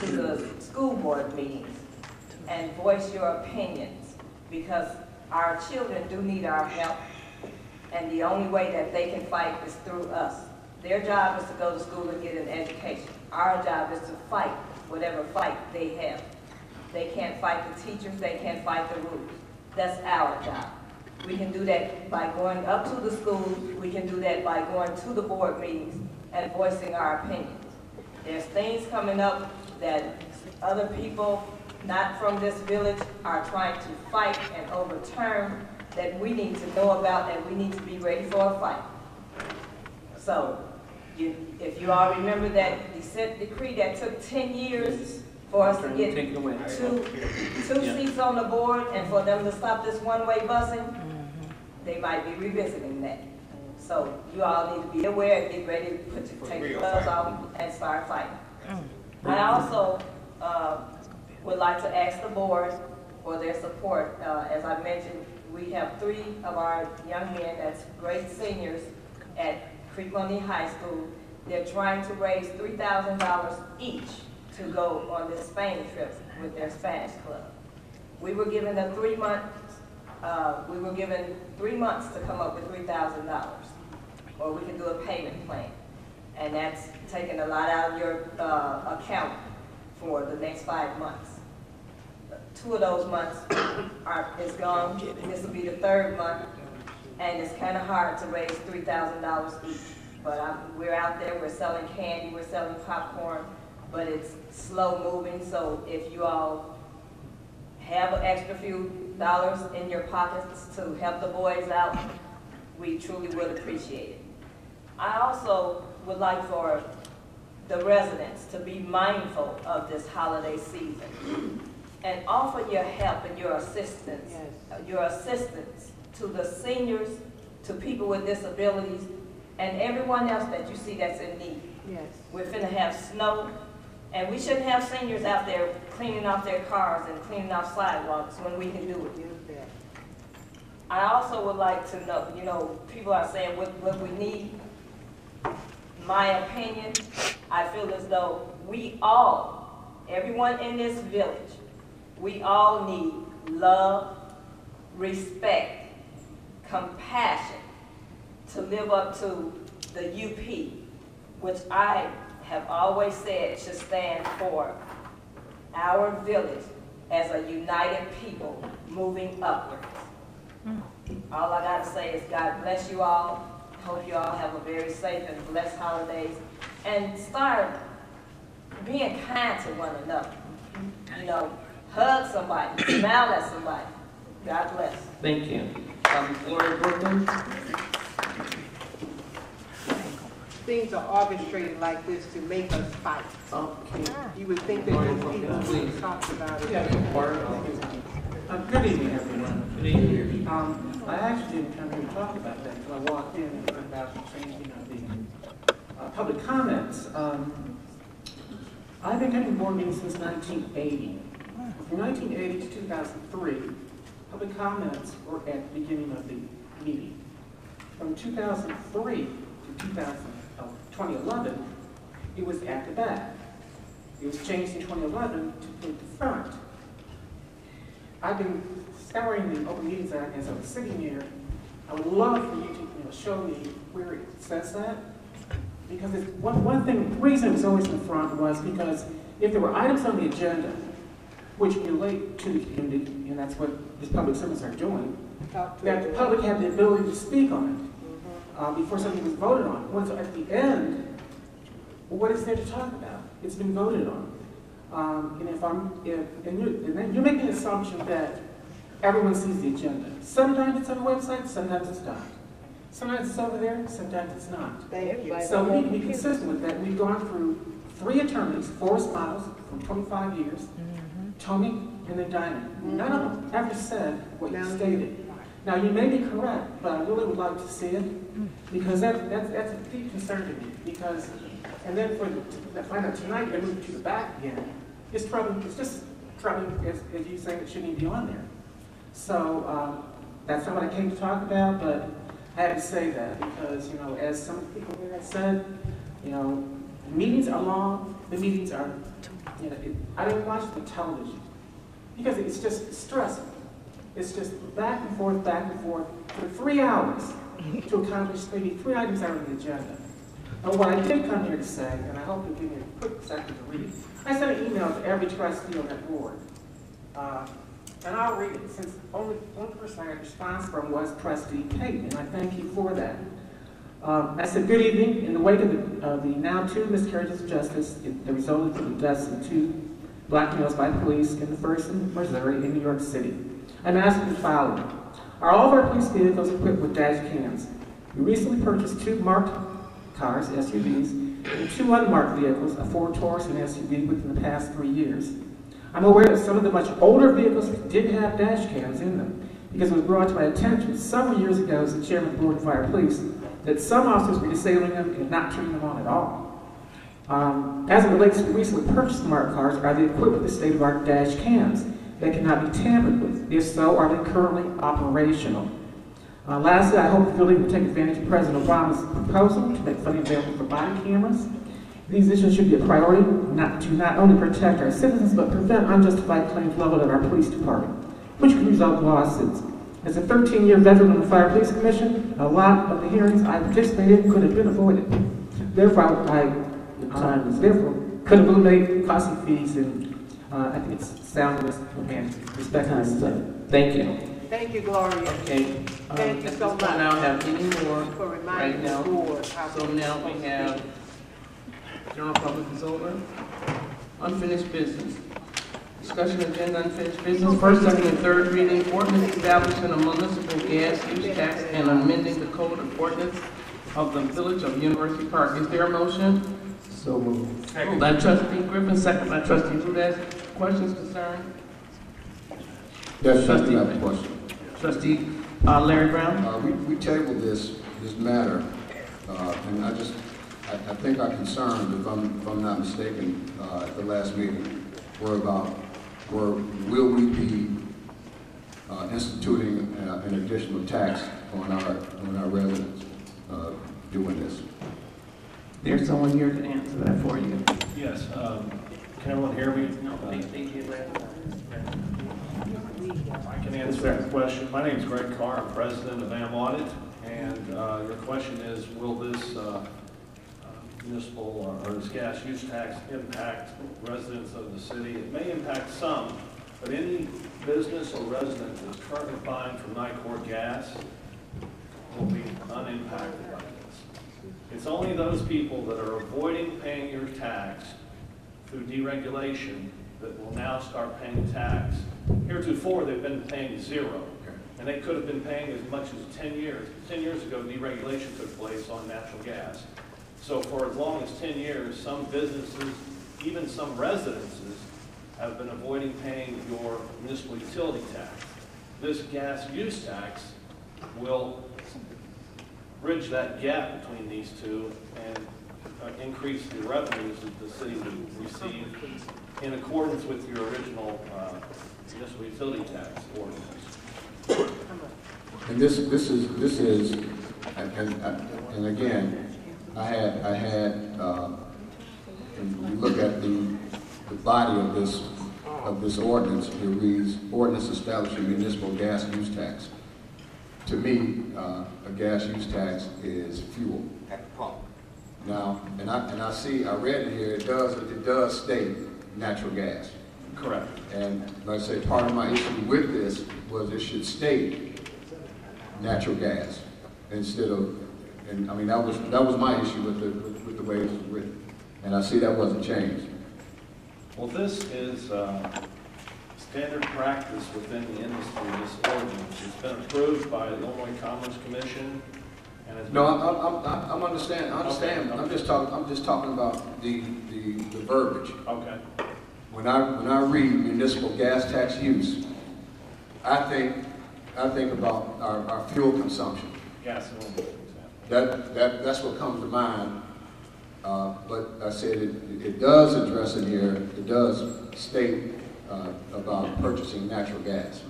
to the school board meetings and voice your opinions, because our children do need our help, and the only way that they can fight is through us. Their job is to go to school and get an education. Our job is to fight whatever fight they have. They can't fight the teachers, they can't fight the rules. That's our job. We can do that by going up to the schools, we can do that by going to the board meetings and voicing our opinions. There's things coming up that other people not from this village are trying to fight and overturn that we need to know about and we need to be ready for a fight. So, if you all remember that dissent decree that took 10 years for us to get two seats on the board and for them to stop this one-way busing, they might be revisiting that. So you all need to be aware and get ready to take your gloves off and start fighting. I also would like to ask the board for their support. As I mentioned, we have 3 of our young men that's great seniors at Creek Money High School. They're trying to raise $3,000 each to go on this Spain trip with their Spanish club. We were given 3 months. We were given 3 months to come up with $3,000, or we can do a payment plan, and that's taking a lot out of your account for the next 5 months. 2 of those months is gone. This will be the 3rd month, and it's kind of hard to raise $3,000 each. But we're out there, we're selling candy, we're selling popcorn, but it's slow moving, so if you all have an extra few dollars in your pockets to help the boys out, we truly would appreciate it. I also would like for the residents to be mindful of this holiday season and offer your help and your assistance, to the seniors, to people with disabilities, and everyone else that you see that's in need. Yes. We're finna have snow, and we shouldn't have seniors out there cleaning off their cars and cleaning off sidewalks when we can do it. I also would like to know, people are saying what we need. My opinion, I feel as though we all, everyone in this village, we all need love, respect, compassion to live up to the UP, which I have always said should stand for our village as a united people moving upwards. All I gotta say is God bless you all. Hope you all have a very safe and blessed holidays, and start being kind to one another. Hug somebody, smile at somebody. God bless. Thank you. Gloria Brooklyn. Things are orchestrated like this to make us fight. Okay. You would think that most people talked about it. Good evening, everyone. Good evening. I actually didn't come here to talk about that until I walked in and heard about the changing of the public comments. I've been coming to board meetings since 1980. From 1980 to 2003, public comments were at the beginning of the meeting. From 2003 to 2011, it was at the back. It was changed in 2011 to put the front. I've been scouring the Open Meetings Act as I was sitting here. I would love for you to show me where it says that. Because it's one thing, the reason it was always in the front was because if there were items on the agenda which relate to the community, and that's what these public servants are doing, that the public had the ability to speak on it. before something was voted on. Once at the end, well, what is there to talk about? It's been voted on. And you're making an assumption that everyone sees the agenda. Sometimes it's on the website, sometimes it's not. Sometimes it's over there, sometimes it's not. Thank you. So we need to be consistent with that. We've gone through 3 attorneys, Forrest Miles, for 25 years, Tony, and then Diamond. None of them ever said what you stated. Now, you may be correct, but I really would like to see it, because that's a deep concern to me. Because, and then to find out tonight they're moving to the back again, it's troubling. It's just troubling, as you saying it shouldn't even be on there. So that's not what I came to talk about, but I had to say that because, you know, as some people here have said, you know, meetings are long. The meetings are, you know, I don't watch the television because it's just stressful. It's just back and forth for 3 hours to accomplish maybe 3 items that are on the agenda. But what I did come here to say, and I hope you'll give me a quick second to read, I sent an email to every trustee on that board. And I'll read it, since only one person I got a response from was Trustee Payton, and I thank you for that. I said, good evening. In the wake of the now 2 miscarriages of justice that resulted from the deaths of 2 black males by police in the first in Missouri in New York City, I'm asking the following. Are all of our police vehicles equipped with dash cams? We recently purchased 2 marked cars, SUVs, and 2 unmarked vehicles, a Ford Taurus and SUV, within the past 3 years. I'm aware that some of the much older vehicles didn't have dash cams in them, because it was brought to my attention several years ago as the chairman of the Board of Fire Police that some officers were disabling them and not turning them on at all. As it relates to the recently purchased smart cars, are they equipped with the state-of-the-art dash cams that cannot be tampered with? If so, are they currently operational? Lastly, I hope the building will take advantage of President Obama's proposal to make funding available for body cameras. These issues should be a priority to not only protect our citizens, but prevent unjustified claims leveled at our police department, which could result in lawsuits. As a 13-year veteran of the Fire Police Commission, a lot of the hearings I participated in could have been avoided. Therefore, could have eliminated costly fees, and I think it's soundness and respect. Thank you. Thank you, Gloria. Okay. Thank you so much. I don't have any more for reminding right now. the board how So now we have general public is over. Unfinished business. Discussion agenda, unfinished business. First, second, and third reading. Ordinance establishing a municipal gas use tax and amending the code of ordinance of the Village of University Park. Is there a motion? So moved. Moved by Trustee Griffin, second by Trustee Hudas. Questions, concerns? Yes, Trustee, I have a question. Trustee Larry Brown. We tabled this matter, and I think our concerns, if I'm not mistaken, at the last meeting, were about will we be instituting an additional tax on our residents doing this? There's someone here to answer that for you. Yes. Can everyone hear me? No, they did last time. I can answer that question. My name is Greg Carr. I'm president of Am Audit, and your question is, will this municipal or this gas use tax impact residents of the city? It may impact some, but any business or resident that's currently buying from Nicor Gas will be unimpacted by this. It's only those people that are avoiding paying your tax through deregulation that will now start paying tax. Heretofore, they've been paying 0, and they could have been paying as much as 10 years. 10 years ago, deregulation took place on natural gas. So for as long as 10 years, some businesses, even some residences, have been avoiding paying your municipal utility tax. This gas use tax will bridge that gap between these two and increase the revenues that the city would receive in accordance with your original municipal utility tax ordinance. And this is, and again, I had, and you look at the body of this ordinance, it reads, ordinance establishing municipal gas use tax. To me, a gas use tax is fuel. Now, and I read it here, it does state natural gas. Correct. And like I say, part of my issue with this was it should state natural gas instead of and I mean, that was my issue with the way it was written. And I see that wasn't changed. Well, this is standard practice within the industry, this ordinance. It's been approved by the Illinois Commerce Commission. And it's No, I understand. Okay. I'm just talking about the verbiage. Okay. When I read municipal gas tax use, I think about our fuel consumption. Gasoline, for example. That's what comes to mind. But I said it does address in here. It does state about purchasing natural gas.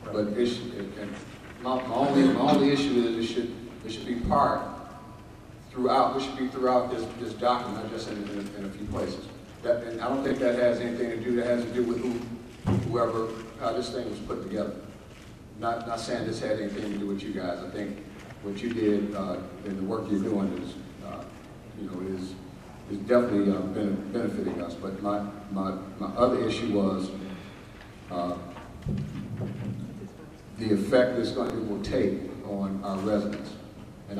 But my only issue is it should be part throughout. It should be throughout this document, not just in a few places. And I don't think that has anything to do. That has to do with whoever how this thing was put together. Not saying this had anything to do with you guys. I think what you did and the work you're doing is definitely benefiting us. But my other issue was the effect it will take on our residents. And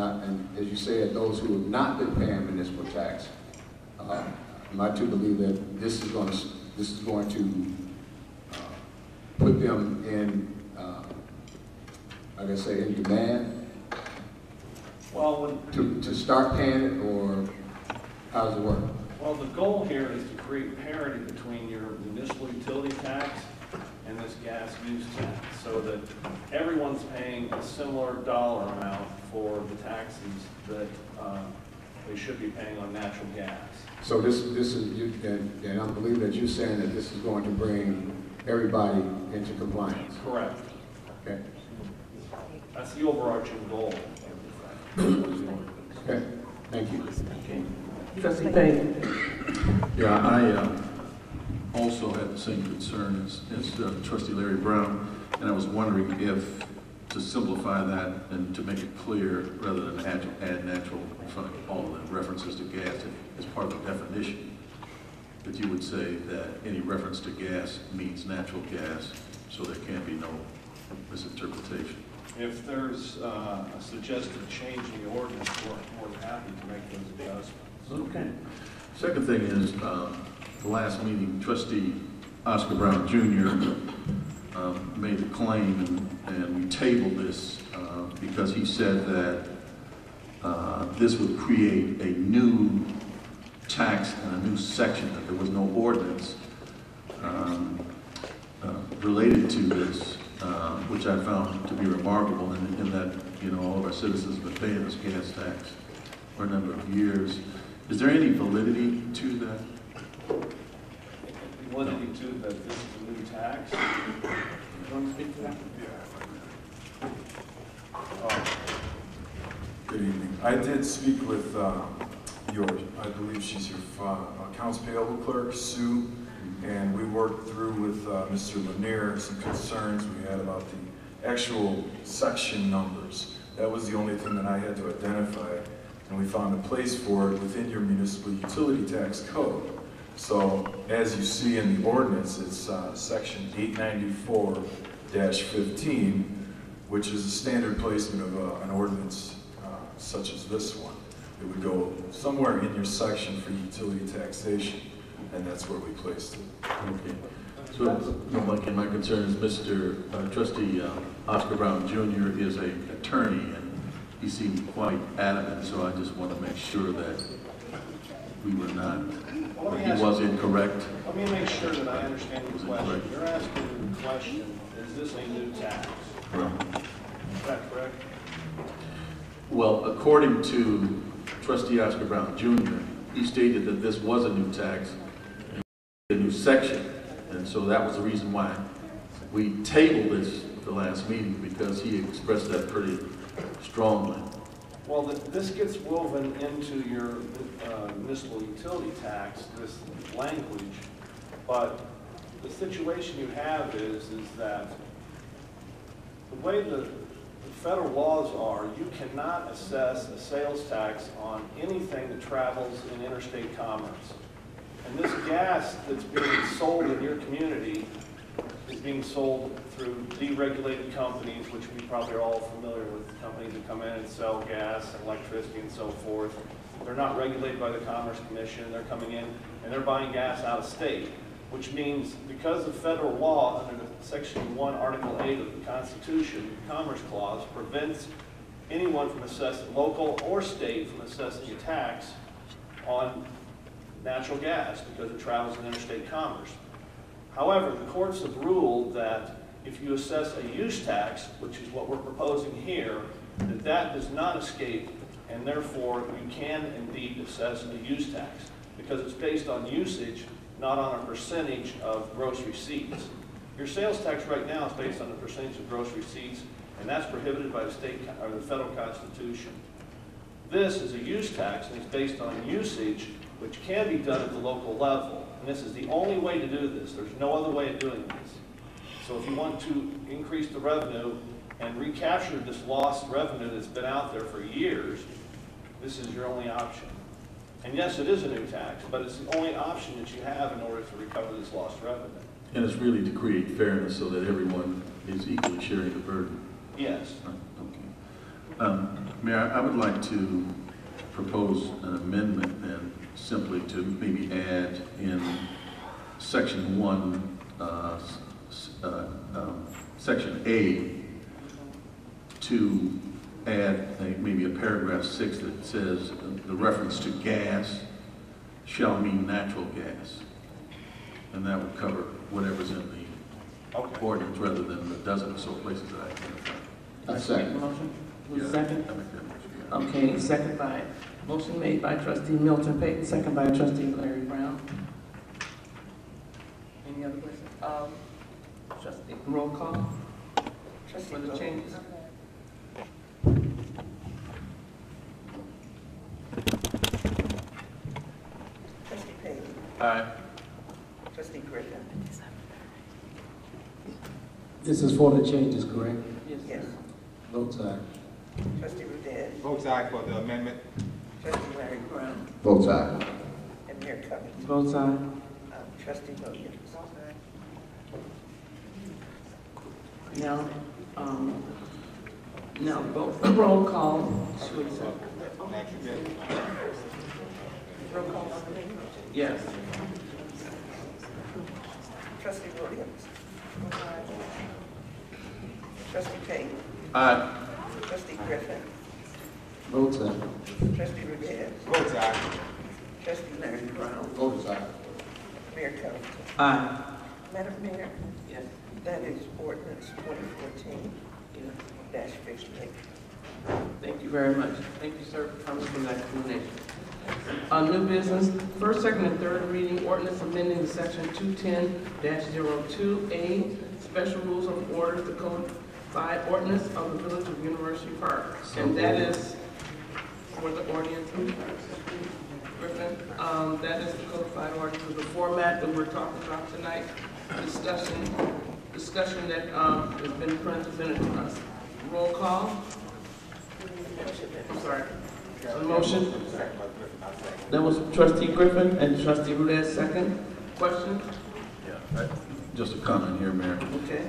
as you said, those who have not been paying municipal tax, I too believe that this is going to put them in, like I say, in demand. Well, to start paying it, or how does it work? Well, the goal here is to create parity between your municipal utility tax and this gas use tax, so that everyone's paying a similar dollar amount for the taxes that they should be paying on natural gas. So this is, and I believe that you're saying that this is going to bring everybody into compliance. Correct. Okay. That's the overarching goal. Okay. Thank you. Okay. Trustee Payne. Yeah, I also had the same concern as Trustee Larry Brown, and I was wondering if, to simplify that and to make it clear, rather than add natural in front of all the references to gas as part of the definition, that you would say that any reference to gas means natural gas, so there can't be no misinterpretation. If there's a suggested change in the ordinance, we're happy to make those adjustments. Okay. Second thing is, the last meeting, Trustee Oscar Brown Jr. Made a claim, and we tabled this because he said that this would create a new tax and a new section, that there was no ordinance related to this, which I found to be remarkable in that, all of our citizens have been paying this gas tax for a number of years. Is there any validity to that? Validity to that this is a new tax? You want to speak to that? Yeah. Good evening. I did speak with I believe she's your accounts payable clerk, Sue, and we worked through with Mr. Lanier some concerns we had about the actual section numbers. That was the only thing that I had to identify, and we found a place for it within your municipal utility tax code. So, as you see in the ordinance, it's section 894-15, which is a standard placement of an ordinance such as this one. It would go somewhere in your section for utility taxation, and that's where we placed it. Okay. So, my concern is Mr. Trustee Oscar Brown Jr. is an attorney, and he seemed quite adamant, so I just want to make sure that we were not, he was incorrect. Let me make sure that I understand the question. You're asking the question, is this a new tax? Right. Is that correct? Well, according to Trustee Oscar Brown Jr., he stated that this was a new tax, a new section, and so that was the reason why we tabled this at the last meeting, because he expressed that pretty strongly. Well, this gets woven into your municipal utility tax, this language, but the situation you have is that the way the federal laws are, you cannot assess a sales tax on anything that travels in interstate commerce. And this gas that's being sold in your community is being sold through deregulated companies, which we probably are all familiar with, companies that come in and sell gas and electricity and so forth. They're not regulated by the Commerce Commission. They're coming in and they're buying gas out of state, which means because of federal law under Section 1, Article 8 of the Constitution, the Commerce Clause prevents anyone from assessing, local or state, from assessing a tax on natural gas because it travels in interstate commerce. However, the courts have ruled that if you assess a use tax, which is what we're proposing here, that does not escape, and therefore you can indeed assess a use tax because it's based on usage, not on a percentage of gross receipts. Your sales tax right now is based on a percentage of gross receipts, and that's prohibited by the state or the federal Constitution. This is a use tax, and it's based on usage, which can be done at the local level. And this is the only way to do this. There's no other way of doing this. So if you want to increase the revenue and recapture this lost revenue that's been out there for years, this is your only option. And yes, it is a new tax, but it's the only option that you have in order to recover this lost revenue. And it's really to create fairness so that everyone is equally sharing the burden. Yes. Okay. Mayor, I would like to propose an amendment then, simply to maybe add in Section 1, Section A, to add maybe a paragraph 6 that says the reference to gas shall mean natural gas. And that would cover whatever's in the ordinance rather than the dozen or so places that I identified. A second motion? Second? Okay, second by, motion made by trustee Milton Payton, second by trustee Larry Brown. Any other questions? Trustee, roll call. Trustee for the changes. Trustee Payton. Aye. Trustee Griffin. This is for the changes, correct? Yes. Votes aye. Trustee Rudez. Votes aye for the amendment. Trustee Larry Brown. Votes aye. And Mayor Covington. Votes aye. Trustee Williams. Now vote. Roll call. Roll call on the main motion. Yes. Trustee Williams. Trustee Payton. Aye. Trustee Griffin. Votes aye. Trustee Rudez. Votes aye. Trustee Larry Brown. Votes aye. Mayor Covington. Aye. Madam Mayor, Yes. that is ordinance 2014-58. Thank you very much. Thank you, sir, for coming for that explanation. New business, first, second, and third reading, ordinance amending section 210-02A, special rules of order, the codified ordinance of the Village of University Park. And that is for the audience, Griffin, that is the codified ordinance of the format that we're talking about tonight, discussion that has been presented to us. Roll call. I'm sorry. The motion. That was trustee Griffin and trustee Rudez, second. Question? Yeah, just a comment here, Mayor. Okay.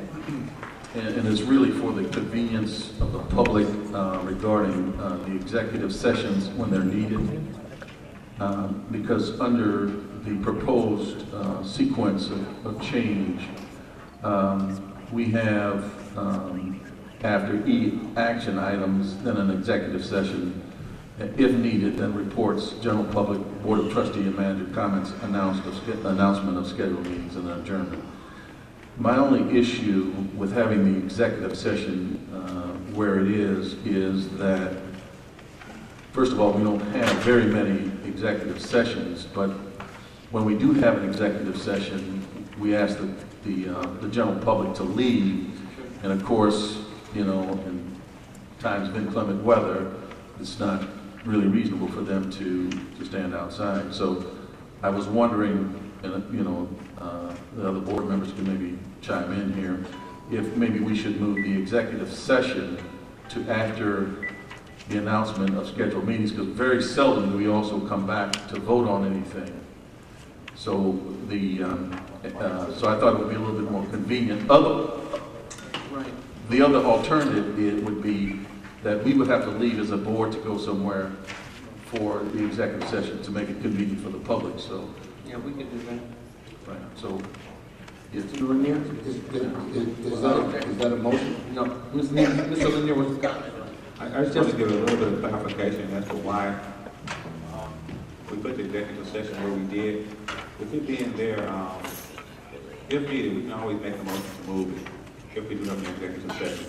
And it's really for the convenience of the public regarding the executive sessions when they're needed. Because under the proposed sequence of change, we have, after E, action items, then an executive session, if needed, then reports, general public, board of trustee and manager comments, announcement of scheduled meetings, and then adjournment. My only issue with having the executive session where it is that, first of all, we don't have very many executive sessions, but when we do have an executive session, we ask the general public to leave, and of course, you know, in times of inclement weather, it's not really reasonable for them to stand outside. So I was wondering, and you know, the other board members can maybe chime in here, if maybe we should move the executive session to after the announcement of scheduled meetings, because very seldom do we also come back to vote on anything. So so I thought it would be a little bit more convenient. The other alternative would be that we would have to leave as a board to go somewhere for the executive session to make it convenient for the public, so. Yeah, we can do that. Right, so. Yes. Is that a motion? No, Mr. Lanier was a comment. I just want to give a little bit of clarification as to why we put the executive session where we did. With it being there, if needed, we can always make a motion to move it if we do have an executive session.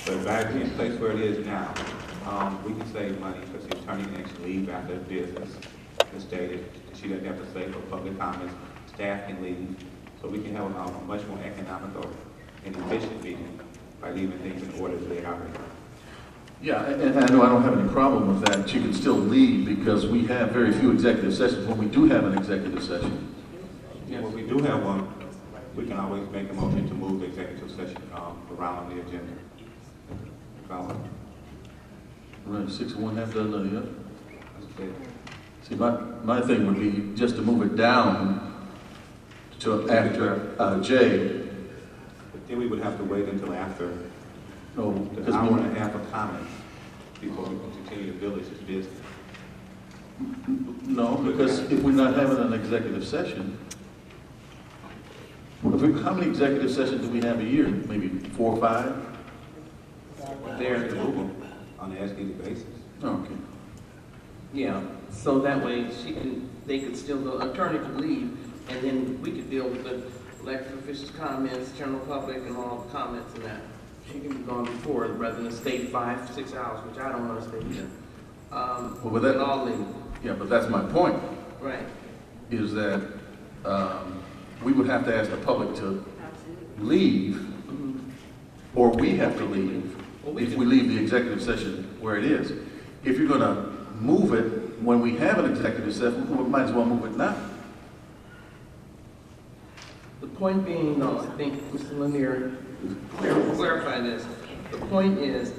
But by it being placed where it is now, we can save money because the attorney can actually leave after business is stated. She doesn't have to say for public comments. Staff can leave. So we can have a much more economical and efficient meeting by leaving things in order as they are. Yeah, and I know I don't have any problem with that. You can still leave because we have very few executive sessions when we do have an executive session. Yes. When we do have one, we can always make a motion to move the executive session around the agenda. Right, 6 of one, half dozen of the other. See, my thing would be just to move it down to after J. But then we would have to wait until after the hour and a half of comments before we can continue the village's business. No, because if we're not having an executive session, how many executive sessions do we have a year? Maybe 4 or 5? They're on an as-needed basis. Okay. Yeah, so that way they could still, the attorney could leave, and then we could deal with the elected officials' comments, general public, and all the comments and that. She can be gone before rather than stay 5 to 6 hours, which I don't want to stay here. Well, but that, all leave. Yeah, but that's my point. Right. Is that we would have to ask the public to leave, or we have to leave if we leave the executive session where it is. If you're going to move it when we have an executive session, we might as well move it now. The point being, though, I think Mr. Lanier clarified this. The point is,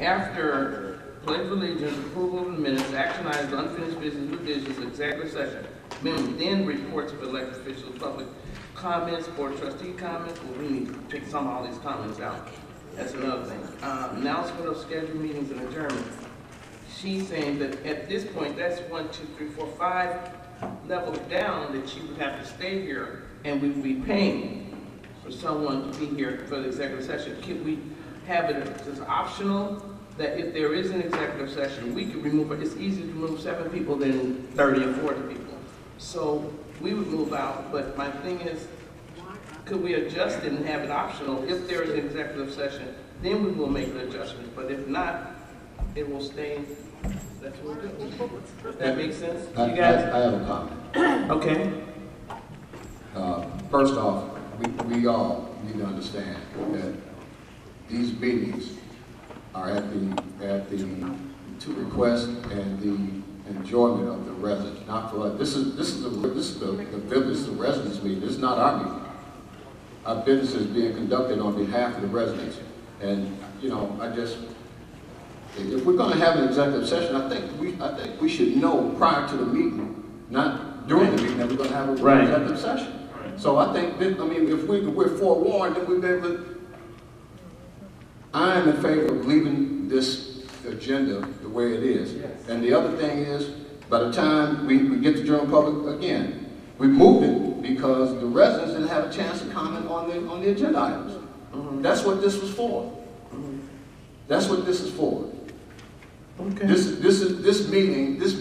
after pledge of allegiance, approval of the minutes, action items, unfinished business, new business, executive session, then reports of elected officials, public comments, board trustee comments. Well, we need to take some of all these comments out. That's another thing. Announcement of scheduled meetings and adjournment. She's saying that at this point, that's 1, 2, 3, 4, 5 levels down that she would have to stay here, and we would be paying for someone to be here for the executive session. Can we have it as optional that if there is an executive session, we could remove it? It's easier to remove 7 people than 30 or 40 people. So we would move out, but my thing is, could we adjust it and have it optional? If there is an executive session, then we will make an adjustment, but if not, it will stay. That's what we'll do. Does that make sense? I have a comment. Okay. First off, we all need to understand that these meetings are at the request and the enjoyment of the residents, not for us. This is the residents' meeting. This is not our meeting. Our business is being conducted on behalf of the residents, and if we're going to have an executive session, I think we should know prior to the meeting, not during the meeting, that we're going to have an executive session. So I think if we're forewarned, then we'll be able to. I am in favor of leaving this agenda the way it is. Yes. And the other thing is, by the time we get to general public again, we moved it because the residents didn't have a chance to comment on the agenda items. That's what this was for. That's what this is for. Okay. This meeting is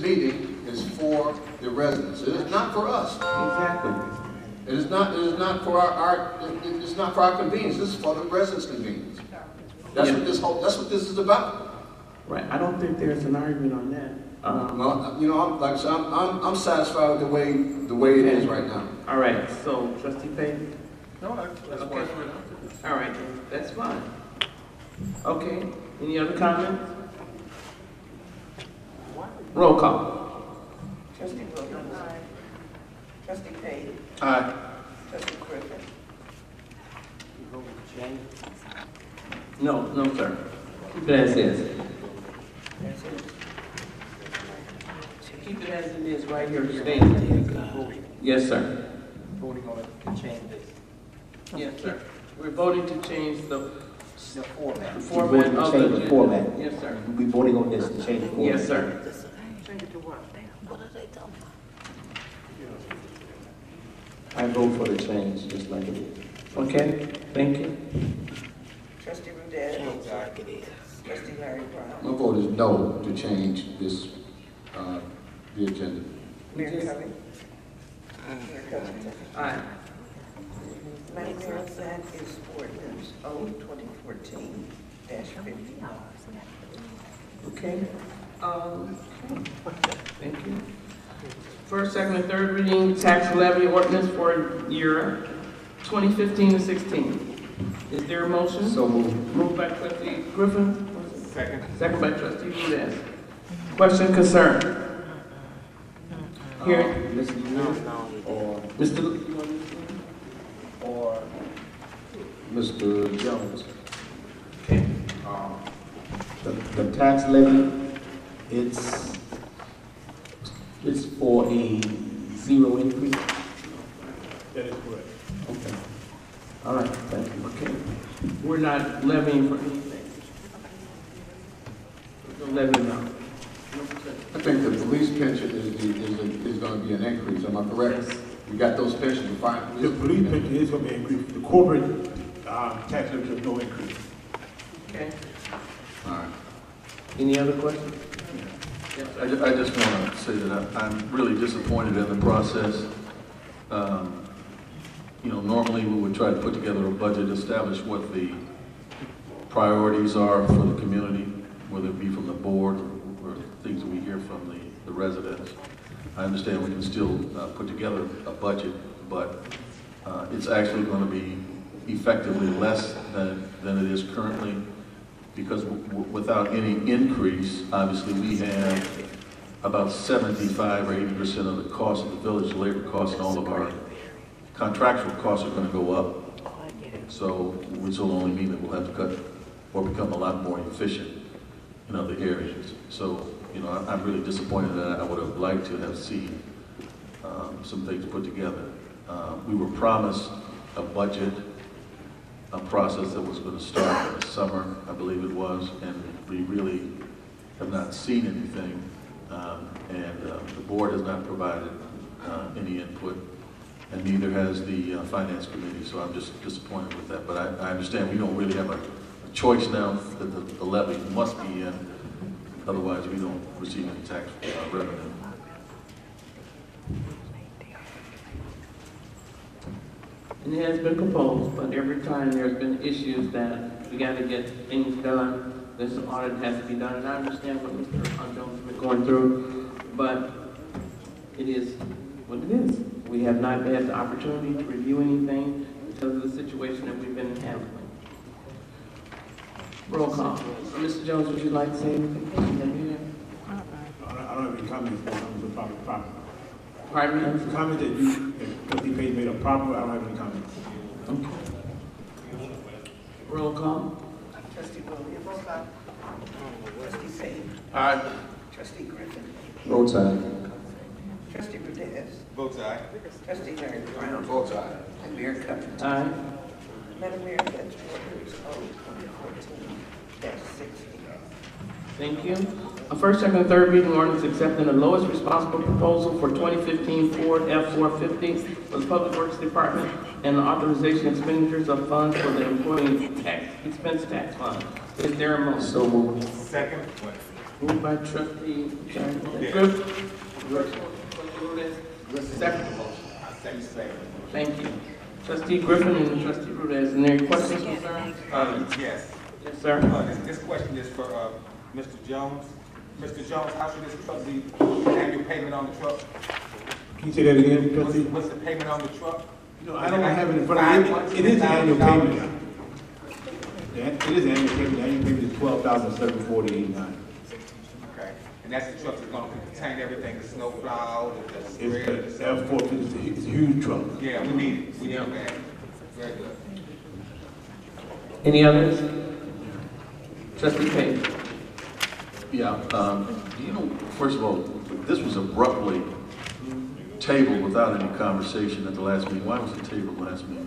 for the residents. It is not for us. Exactly. It is not for it's not for our convenience. This is for the residents' convenience. That's what this is about. Right. I don't think there's an argument on that. I'm satisfied with the way it is right now. All right. So, Trustee Payton? No, that's okay. All right. That's fine. Okay. Any other comments? Roll call. Trustee Williams. Aye. Trustee Payton. Aye. Trustee Griffin. No, sir. Keep it as is. Keep it as it is right here. Stay. Yes, sir. Voting on it to change this. Yes, sir. We're voting to change the format. format Voting to of change the the format. Yes, sir. We're voting on this to change the format. Yes, sir. Change it to what? I vote for the change, just like it is. Okay, thank you. Trustee Rudez. Like it is. Trustee Larry Brown. My vote is no to change this, the agenda. Mayor Covington. Mayor Covington. Aye. Madam Mayor, that is ordinance O 2014-50. Okay. Thank you. First, second, and third reading tax levy ordinance for year 2015 to 16. Is there a motion? So moved. Moved by Trustee Griffin. Second. Second by Trustee Rudez. Question, concern? Hearing. Mr. Lewis or Mr. or Mr. Jones. Okay. The tax levy, it's for a zero increase. That is correct. Okay. All right, thank you. Okay. We're not levying for anything. We're gonna levy now. I think the police pension is going to be an increase, am I correct? Yes. We got those pensions to find The police pension is going to be increased. The corporate tax levy is no increase. Okay. All right. Any other questions? Yes, I just want to say that I'm really disappointed in the process. You know, normally we would try to put together a budget, establish what the priorities are for the community, whether it be from the board or things that we hear from the residents. I understand we can still put together a budget, but it's actually going to be effectively less than it is currently, because without any increase, obviously we have about 75 or 80% of the cost of the village, labor costs, and all of our contractual costs are going to go up. So, which will only mean that we'll have to cut or become a lot more efficient in other areas. So, you know, I'm really disappointed that I would have liked to have seen some things put together. We were promised a budget, a process that was going to start in the summer, I believe it was, and we really have not seen anything. The board has not provided any input, and neither has the finance committee, so I'm just disappointed with that. But I understand we don't really have a choice now that the levy must be in, otherwise we don't receive any tax revenue. And it has been proposed, but every time there's been issues that we got to get things done, this audit has to be done, and I understand what Mr. Jones has been going through, but it is what it is. We have not had the opportunity to review anything because of the situation that we've been handling. Roll call. Mr. Jones, would you like to say anything? I don't have any comments on the proper. Pardon me? The comment that Trustee Page made are proper, I don't have any comments. Okay. Roll call. Trustee Williams. Trustee Payne. Aye. Trustee Griffin. Votes aye. Trustee Rudez. Votes aye. Trustee Larry Brown. Votes aye. And Mayor Covington. Aye. Madam Mayor, that's ordinance O 2014-60. Thank you. A first, second, and third reading ordinance accepting the lowest responsible proposal for 2015 Ford F-450 for the Public Works Department and the authorization expenditures of funds for the employee expense tax fund. Is there a motion? So moved. Second. Moved by Trustee Griffin. Second motion. Thank you. Trustee Griffin and Trustee Rudez. And there questions, concerns? Yes. Yes, sir. This question is for Mr. Jones. Mr. Jones, how should this truck be, annual payment on the truck? Can you say that again, Trustee? What's the payment on the truck? No, I don't have it in front of me. It is an annual payment. Yeah, it is an annual payment. The annual payment is $12,740.89. Okay. And that's the truck that's going to contain everything, the snow plow, the spreader, the It's F-450. It's a huge truck. Yeah, we need it. We need it, man. Very good. Any others? Trustee Payne. Yeah, you know, first of all, this was abruptly tabled without any conversation at the last meeting. Why was it tabled last meeting?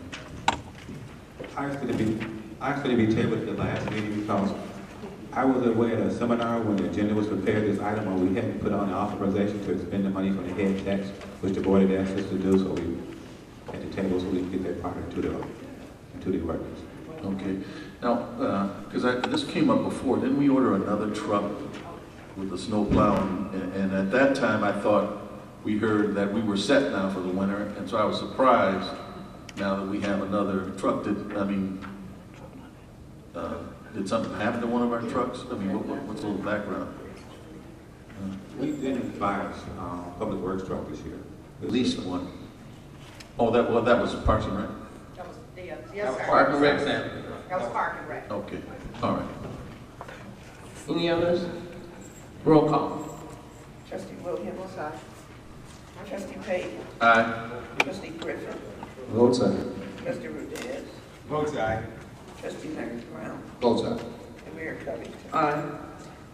I asked it to be tabled at the last meeting because I was aware at a seminar when the agenda was prepared, this item where we hadn't put on the authorization to expend the money from the head tax, which the board had asked us to do, so we had to table so we can get that part into the records. Okay. Now, because this came up before, didn't we order another truck with the snow plow? And at that time, I thought we heard that we were set now for the winter, and so I was surprised now that we have another truck. Did something happen to one of our trucks? I mean, what's a little background? We didn't buy a public works truck this year. At least one. Oh, that was Parks and Rec? That was, yes, sir. Park and Rec, Sam. That was Park and Rec. Okay, all right. Any others? Roll call. Trustee Williams. Aye. Trustee Payton. Aye. Trustee Griffin. Votes aye. Trustee Rudez. Votes aye. Trustee Larry Brown. Votes aye. And Mayor Covington. Aye.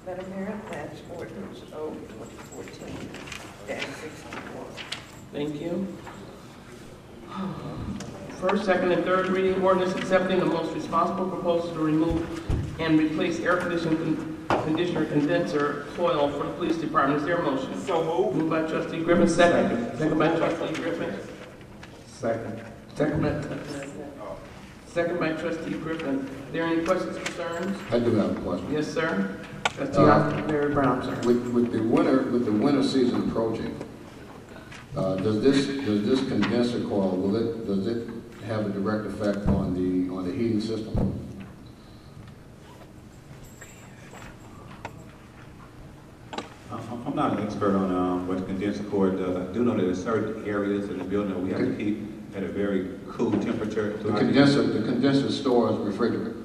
Madam Mayor, that's ordinance O 2014-61. Thank you. First, second, and third reading ordinance accepting the most responsible proposal to remove and replace air conditioner condenser coil for the police department. Is there a motion? So moved. Moved by trustee Griffin, second. Second by trustee Griffin. Second. Second by trustee Griffin. Are there any questions, concerns? I do have a question. Yes, sir. Trustee Larry Brown, sir. With the winter season approaching, does this condenser coil, does it have a direct effect on the heating system? I'm not an expert on what the condenser cord does. I do know that there's certain areas in the building that we have to keep at a very cool temperature. The condenser stores refrigerant.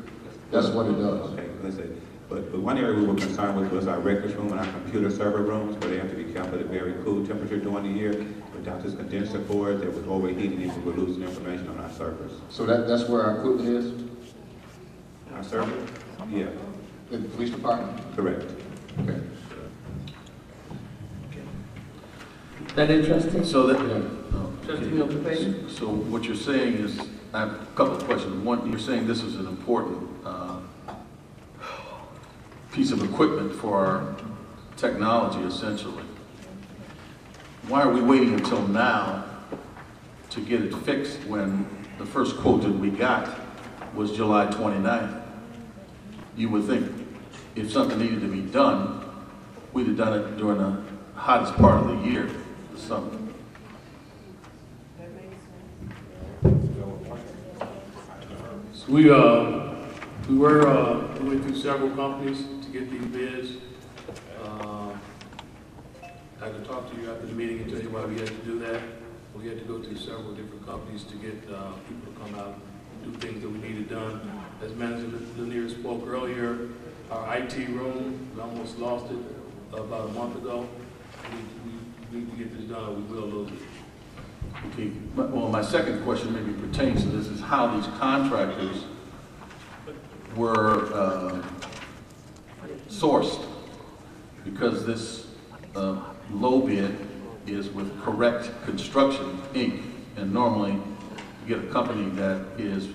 That's what it does. Okay, let's say. But one area we were concerned with was our records room and our computer server rooms, where they have to be kept at a very cool temperature during the year. Without this condenser cord, that was overheating and we were losing information on our servers. So that's where our equipment is? Our server? Yeah. In the police department? Correct. Okay. That interesting? So that, Trustee Milton Payne? So what you're saying is, I have a couple of questions. One, you're saying this is an important piece of equipment for our technology, essentially. Why are we waiting until now to get it fixed when the first quote that we got was July 29th? You would think if something needed to be done, we'd have done it during the hottest part of the year, the summer. So we went through several companies to get these bids. I can talk to you after the meeting and tell you why we had to do that. We had to go through several different companies to get people to come out and do things that we needed done. As Manager Lanier spoke earlier, our IT room, we almost lost it about a month ago. We need to get this done, we will lose it. Okay. Well, my second question maybe pertains to this, is how these contractors were sourced, because this low bid is with Correct Construction, Inc., and normally you get a company that is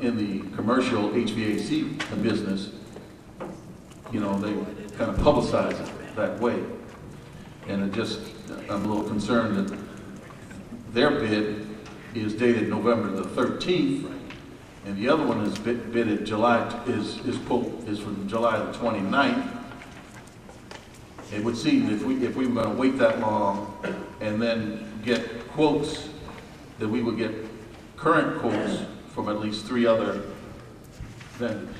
in the commercial HVAC business, you know, they kind of publicize it that way. And I'm a little concerned that their bid is dated November the 13th, and the other one is bidded is from July the 29th. It would seem if we were going to wait that long and then get quotes, that we would get current quotes from at least 3 other vendors.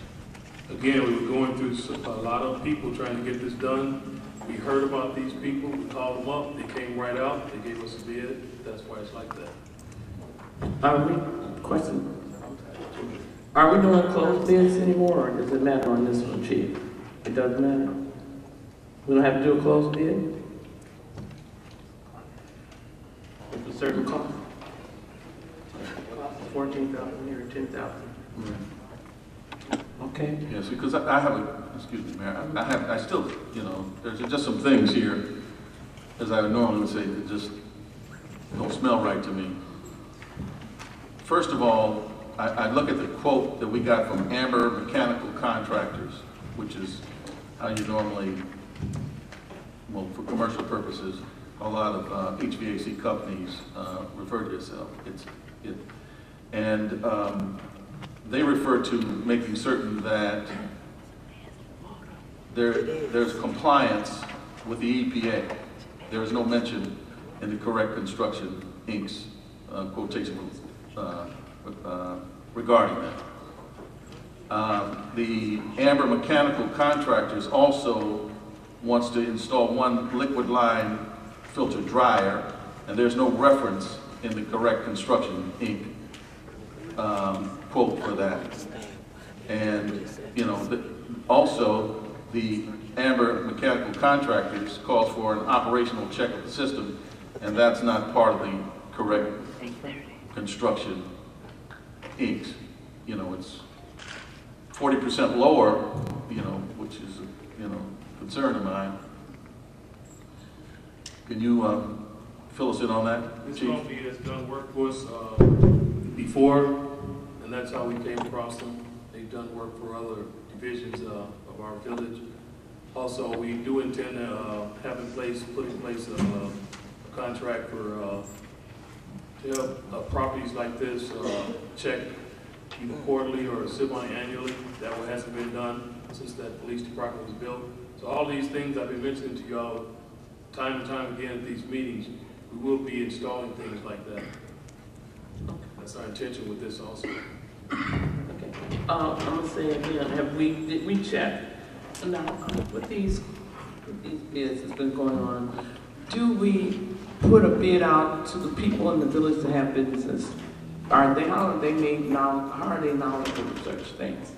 Again, we were going through a lot of people trying to get this done. We heard about these people, we called them up, they came right out, they gave us a bid. That's why it's like that. Question. Are we doing closed bids anymore, or does it matter on this one, Chief? It doesn't matter? We don't have to do a closed bid? It's a certain cost. 14,000 here, 10,000. Okay. Yes, because I have excuse me, Mayor, I still, you know, there's just some things here, as I would normally would say, that just don't smell right to me. First of all, I look at the quote that we got from Amber Mechanical Contractors, which is how you normally, well, for commercial purposes, a lot of HVAC companies refer to themselves. They refer to making certain that there's compliance with the EPA. There is no mention in the Correct Construction Inc.'s quotation regarding that. The Amber Mechanical Contractors also wants to install one liquid line filter dryer, and there's no reference in the Correct Construction Inc. Quote for that. And, you know, also the Amber Mechanical Contractors calls for an operational check of the system, and that's not part of the Correct Construction Inc. You know, it's 40% lower, you know, which is, you know, concern of mine. Can you fill us in on that, This Chief? company has done work for us before, and that's how we came across them. They've done work for other divisions of our village. Also, we do intend to put in place a contract for to help properties like this check either quarterly or semi-annually. That one hasn't been done since that police department was built. So all these things I've been mentioning to y'all time and time again at these meetings, we will be installing things like that. That's our intention with this also. Okay. I'm gonna say again, did we check? Now, with these bids that's been going on, do we put a bid out to the people in the village to have businesses? How are they knowledgeable of such things?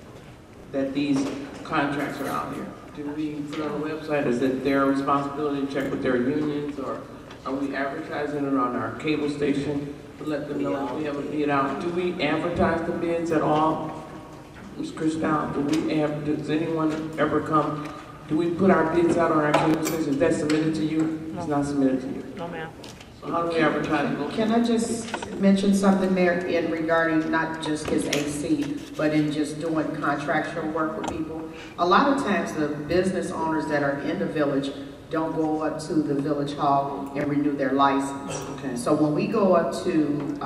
That these contracts are out here? Do we put it on the website? Is it their responsibility to check with their unions, or are we advertising it on our cable station to let them know if we have a bid out? Do we advertise the bids at all? Ms. Christel, does anyone ever come? Do we put our bids out on our cable station? Is that submitted to you? It's not submitted to you? No, ma'am. So how do we advertise it? Can I just mention something there in regarding not just his AC, but in just doing contractual work with people? A lot of times the business owners that are in the village don't go up to the village hall and renew their license. Okay. So when we go up to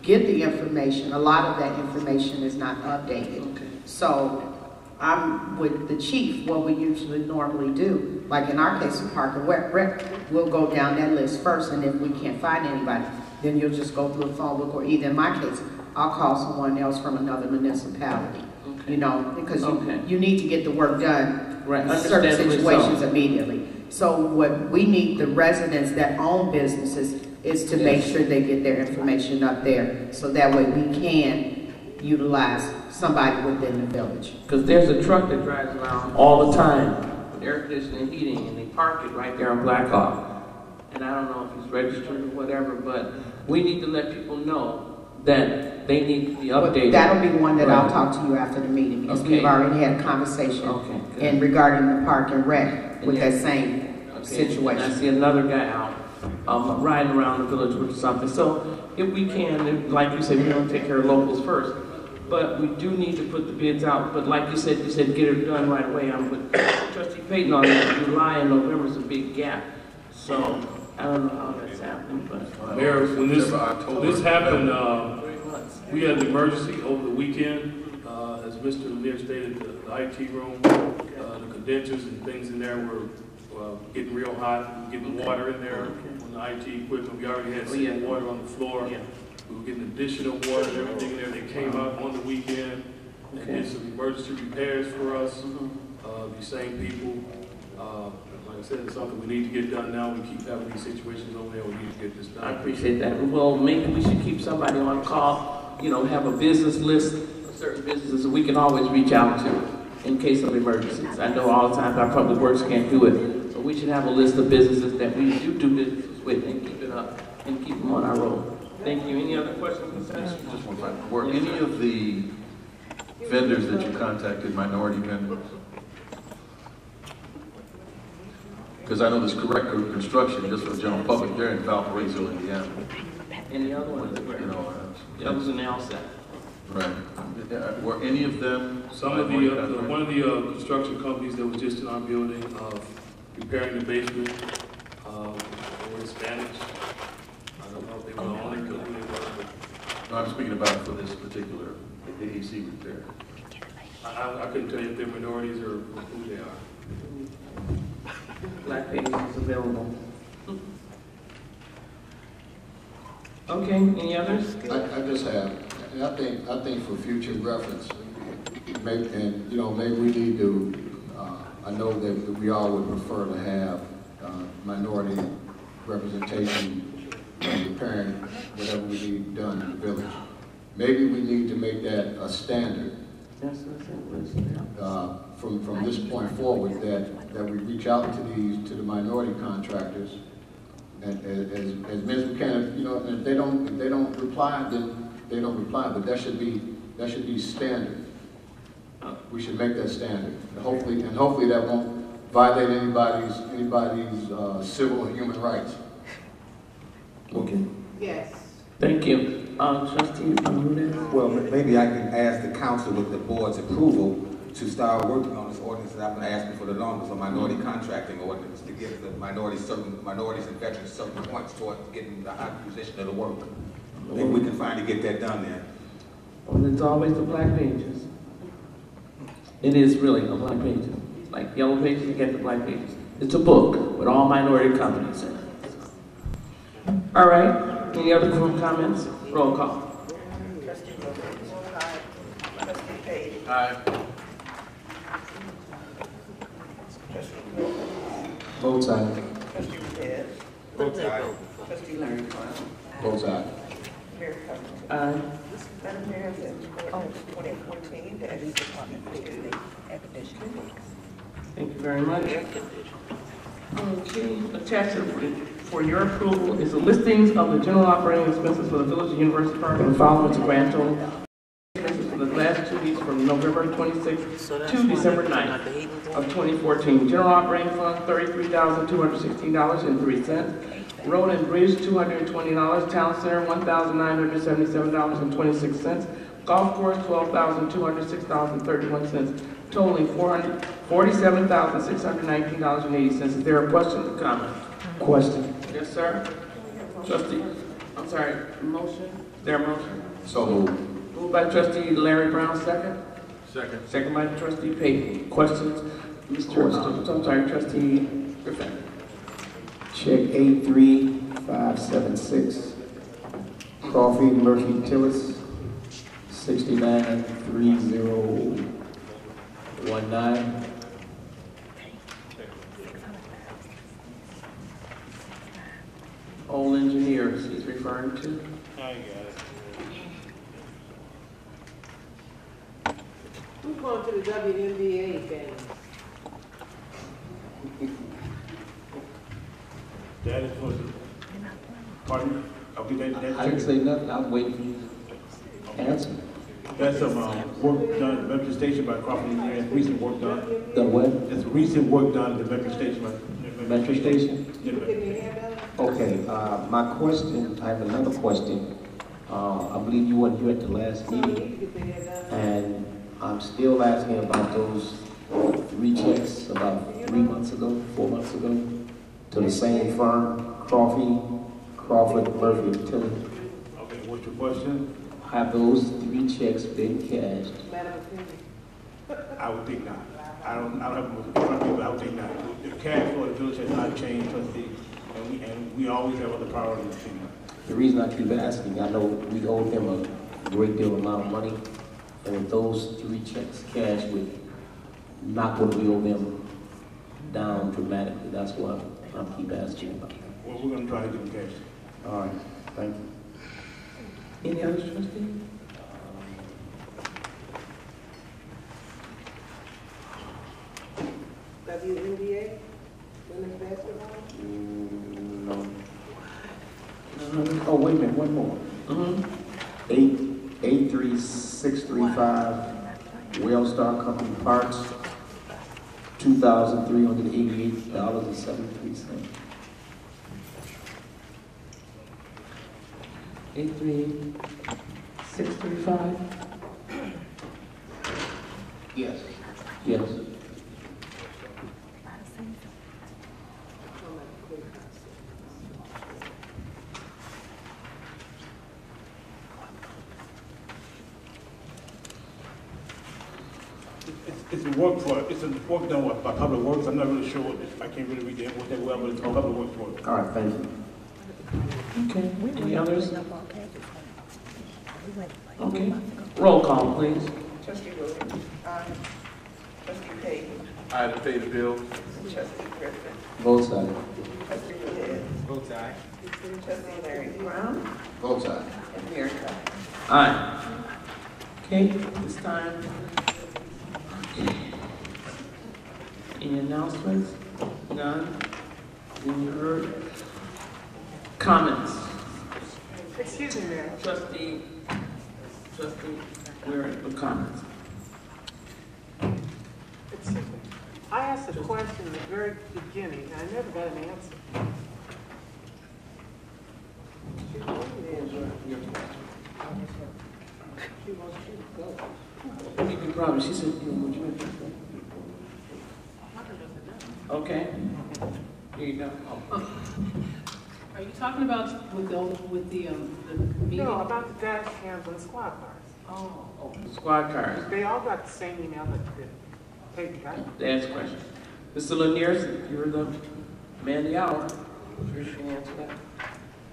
get the information, a lot of that information is not updated. Okay. So I'm with the chief, what we usually normally do, like in our case of Park and Rec, we'll go down that list first, and if we can't find anybody, then you'll just go through a phone book, or either in my case, I'll call someone else from another municipality. Okay. You know, because Okay. you need to get the work done Right. in certain Understandably situations so. immediately. So what we need, the residents that own businesses, is to make sure they get their information up there, so that way we can utilize somebody within the village. Because there's a truck that drives around all the time with air conditioning and heating, and they park it right there on Black Hawk. And I don't know if it's registered or whatever, but we need to let people know that they need to be updated. That'll be one that I'll Right. talk to you after the meeting, because Okay. we've already had a conversation Okay, good. in regarding the Park and Rec with And that same Okay. situation. And I see another guy out riding around the village with something. So if we can, like you said, we don't take care of locals first, but we do need to put the bids out. But like you said get it done right away. I'm with Trustee Payton on that. July and November is a big gap. So I don't know how that's happening, but Mayor, when this happened, we had an emergency over the weekend. As Mr. Lemire stated, the IT room, the condensers and things in there were getting real hot, getting water in there on the IT equipment. We already had some water on the floor. We were getting additional water and everything in there. They came out on the weekend and did some emergency repairs for us. These same people, like I said, it's something we need to get done now. We keep having these situations over there. We need to get this done. I appreciate that. Well, maybe we should keep somebody on call, have a business list of certain businesses that we can always reach out to in case of emergencies. I know all the time our public works can't do it, but we should have a list of businesses that we do business with and keep it up and keep them on our road. Thank you. Any other questions, concerns? Just one question. Were any of the vendors that you contacted minority vendors? Because I know there's correct construction just for the general public there in Valparaiso, Indiana. And the other one, You know, that was an outset. right. Were any of them? Some of one of the construction companies that was just in our building, repairing the basement, were Spanish. I don't know if they were the only company they were, but No, I'm speaking about for this particular AEC repair. I couldn't tell you if they're minorities or who they are. Black Pages is available. Okay, any others? I just have, and I think for future reference, maybe we need to, I know that we all would prefer to have minority representation in preparing whatever we need done in the village. Maybe we need to make that a standard from this point forward, that we reach out to the minority contractors as many as we can. And if they don't reply, then they don't reply. But that should be standard. We should make that standard. And hopefully that won't violate anybody's civil and human rights. Okay. Yes. Thank you. Trustee Bermudez? Well, maybe I can ask the council with the board's approval to start working on this ordinance that I've been asking for the longest, a minority contracting ordinance, to give the minorities and veterans certain points toward getting the high position of the work. Maybe we can finally get that done then. Well, it's always the Black Pages. It is really the Black Pages. Like Yellow Pages, you get the Black Pages. It's a book with all minority companies in it. All right. Any other group comments? Roll call. Trustee Williams. Aye. Trustee Page. Aye. Trustee Williams. Vote aye. Trustee Reyes. Vote aye. Trustee Larry Brown. Both sides. Mayor Covington. Aye. Madam Mayor, the ordinance 2014, the Ethics Department, the acquisition. Thank you very much. Okay, attached for your approval is the listings of the general operating expenses for the Village of University Park and the following to grand total. Expenses for the last 2 weeks from November 26th to December 9th of 2014. General operating fund, $33,216.03. Road and bridge, $220. Town center, $1,977.26. Golf course, $12,206.31. Totaling $47,619.80. Is there a question or comment? Question. Yes, sir. Trustee, I'm sorry, motion? Is there a motion? So moved. Moved by trustee Larry Brown, second. Second. Second by trustee Payton. Questions? I'm sorry, trustee Griffin. Check 83576. Coffee Murphy Tillis, 693019. Old engineers he's referring to. I got it. Who's going to the WNBA game? That is what. Pardon? Okay, I didn't say nothing. I was waiting for you to answer. That's some work done at the Metro Station by Crawford Engineering. Recent work done. The what? There's recent work done at the Metro Station. Metro Station? Yeah. Okay, my question, I have another question. I believe you weren't here at the last meeting, and I'm still asking about those 3 checks about 3 months ago, 4 months ago, to the same firm, Crawford, Murphy, and Tilley. Okay, what's your question? Have those 3 checks been cashed? I would think not. I don't have them in front of me, but I would think not. The cash flow of the village has not changed, trustee, and we always have other priorities. The reason I keep asking, I know we owe them a great deal amount of money, and if those 3 checks cash would knock what we owe them down dramatically. That's why I keep asking about it. Well, we're going to try to get them cashed. All right, thank you. Any others, trustee? WNBA? Women's basketball? No. Oh, wait a minute, one more. 83635 Wellstar Company Parts. $2,388.73. 83635. Yes. Yes. It's a work for, it's a work done by Public Works. I'm not really sure I can't really read the invoice that well, but it's Public Works work. All right, thank you. Okay, any others? Okay, roll call, please. Trustee Williams. Aye. Trustee Payton. I to pay the bill. Trustee Griffin. Votes aye. Trustee Perez. Votes aye. Trustee Larry Brown. Votes aye. And Mayor Covington. Aye. Okay, this time. Any announcements? None? Any heard? Comments? Excuse me, Mayor. Trustee, we're in comments. Excuse me. I asked a question at the very beginning, and I never got an answer. She wants you to go. You can probably, she said, would you like to go? Okay. Here you go. Are you talking about with the meeting? No, about the dash cams and the squad cars. Oh, the squad cars. They all got the same email that Peyton got. That's the question. Mr. Lanier, you're the man of the hour. Sure she can answer that.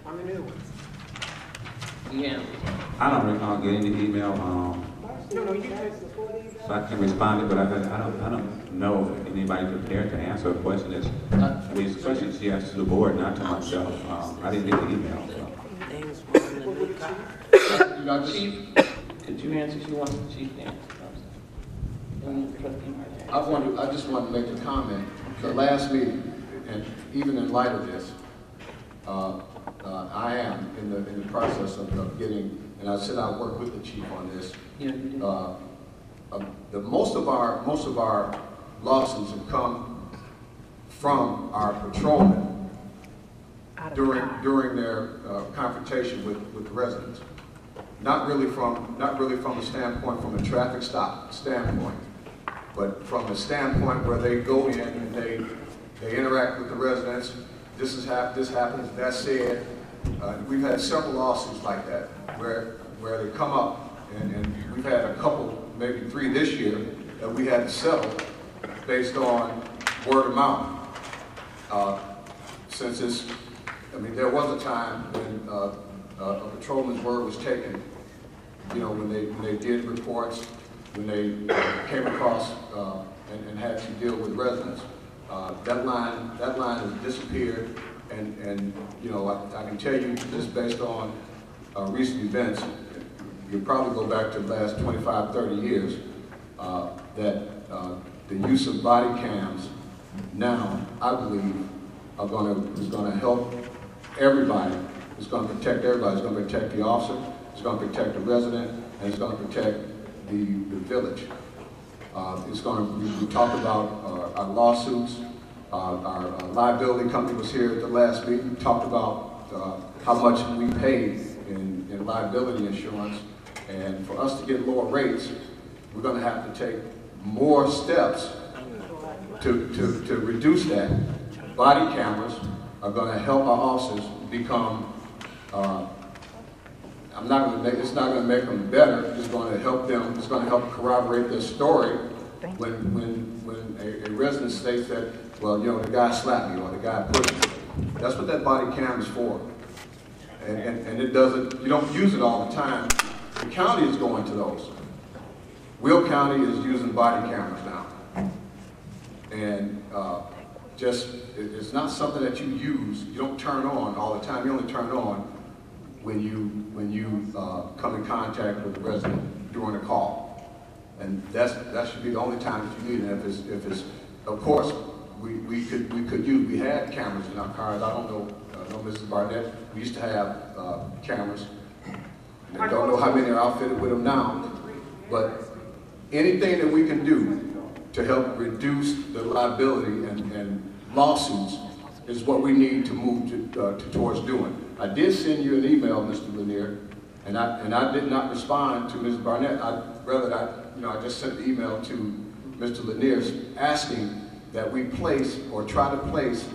On the new ones. Yeah. I don't recall getting the email, No, you just. so I can respond to it, but I don't know if anybody prepared to answer a question that's, I mean, it's a question she asked to the board, not to myself. I didn't get the email, so. Chief, could you answer? She wants the chief to answer. I just want to make a comment. The last meeting, and even in light of this, I am in the process of getting, and I said I'll work with the chief on this. Yeah, you did. Most of our lawsuits have come from our patrolmen during their confrontation with the residents. Not really from a standpoint, from a traffic stop standpoint, but from a standpoint where they go in and they interact with the residents. This happens, that's said. We've had several lawsuits like that where they come up, and we've had a couple, maybe 3 this year, that we had to settle based on word of mouth. There was a time when a patrolman's word was taken, when they did reports, when they came across and had to deal with residents. That line has disappeared, and I can tell you just based on recent events, you probably go back to the last 25, 30 years, that the use of body cams now, I believe, is going to help everybody. It's going to protect everybody. It's going to protect the officer, it's going to protect the resident, and it's going to protect the village. We talked about our lawsuits. Our liability company was here at the last meeting. We talked about how much we paid in liability insurance. And for us to get lower rates, we're going to have to take more steps to reduce that. Body cameras are going to help our officers become, it's not going to make them better, it's going to help them, it's going to help corroborate their story when a resident states that, well, the guy slapped me or the guy pushed me. That's what that body cam is for. And it doesn't, you don't use it all the time. The county is going to those. Will County is using body cameras now. And it's not something that you use, you don't turn on all the time. You only turn it on when you come in contact with the resident during a call. And that should be the only time that you need it. If it's of course, we had cameras in our cars. I don't know, Mrs. Barnett, we used to have cameras. I don't know how many are outfitted with them now, but anything that we can do to help reduce the liability and lawsuits is what we need to move towards doing. I did send you an email, Mr. Lanier, and I did not respond to Ms. Barnett. I just sent the email to Mr. Lanier asking that we place or try to place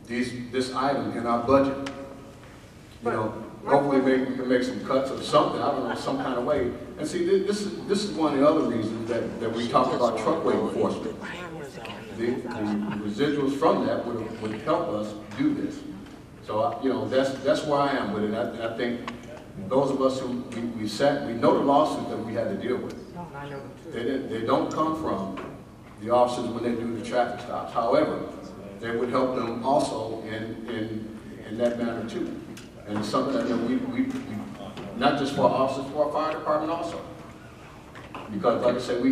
this item in our budget. You know, hopefully we can make some cuts or something, I don't know, some kind of way. And see, this is one of the other reasons that we talk about truckway enforcement. The residuals from that would help us do this. So, you know, that's where I am with it. And I think those of us who we know the lawsuits that we had to deal with. They don't come from the officers when they do the traffic stops. However, they would help them also in that manner too. And it's something that we not just for our officers, for our fire department also. Because like I said, we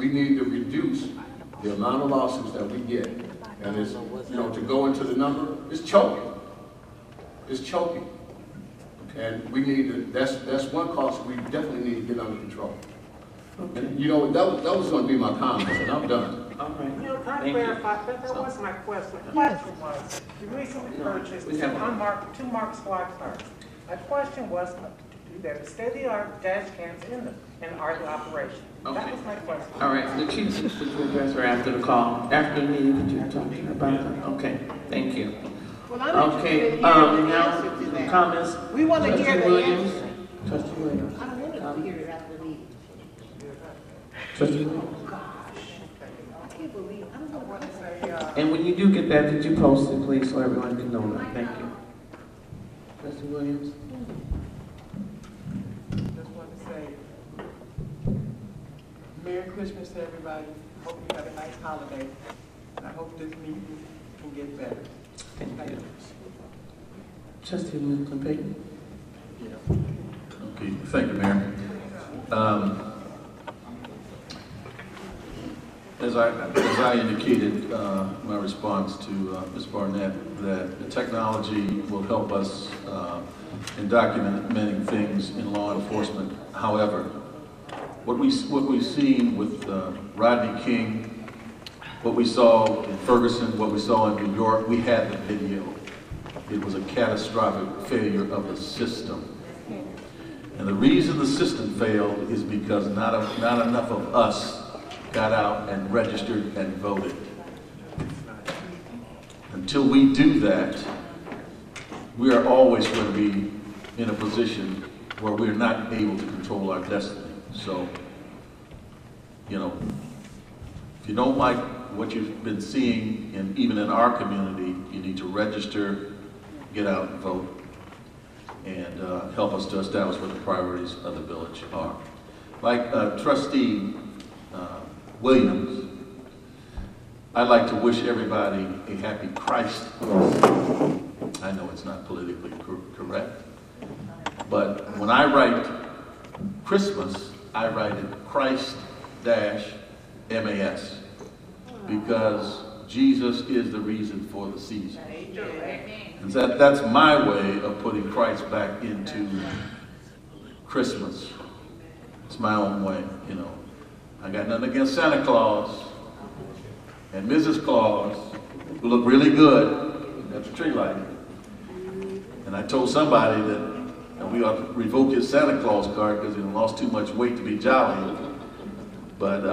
need to reduce the amount of lawsuits that we get. And it's, to go into the number, it's choking. It's choking. And we need to, that's one cost we definitely need to get under control. Okay. And that was going to be my comment, and I'm done. All right. Can I clarify? That wasn't my question. The question was, you recently purchased two marked squad cars. My question was, do there state-of-the-art dash cams in them, and are they operational? Okay. That was my question. All right, the chief is to address her after the call. After the meeting, could you talk to her about that? Okay, thank you. Well, I'm interested in now, hearing the answer to that. Comments? We want to hear the Williams? answer. Trustee Williams. I don't want to hear it after the meeting. Trustee Williams. I can't believe, I don't know what to say. And when you do get that, could you post it, please, so everyone can know that? Thank you. Trustee Williams. Just want to say, Merry Christmas to everybody. Hope you have a nice holiday. And I hope this meeting can get better. Thank you. Trustee Milton Payton. Okay, thank you, Mayor. As I indicated my response to Ms. Barnett, that the technology will help us in documenting things in law enforcement. However, what we've seen with Rodney King, what we saw in Ferguson, what we saw in New York, we had the video. It was a catastrophic failure of the system. And the reason the system failed is because not enough of us got out and registered and voted. Until we do that, we are always going to be in a position where we're not able to control our destiny. So, if you don't like what you've been seeing, and even in our community, you need to register, get out and vote, and help us to establish what the priorities of the village are. Like Trustee Williams, I'd like to wish everybody a happy Christmas. I know it's not politically correct, but when I write Christmas, I write it Christ-MAS, because Jesus is the reason for the season. And that's my way of putting Christ back into Christmas. It's my own way, I got nothing against Santa Claus and Mrs. Claus, who look really good at the tree lighting. And I told somebody that we ought to revoke his Santa Claus card because he lost too much weight to be jolly. But,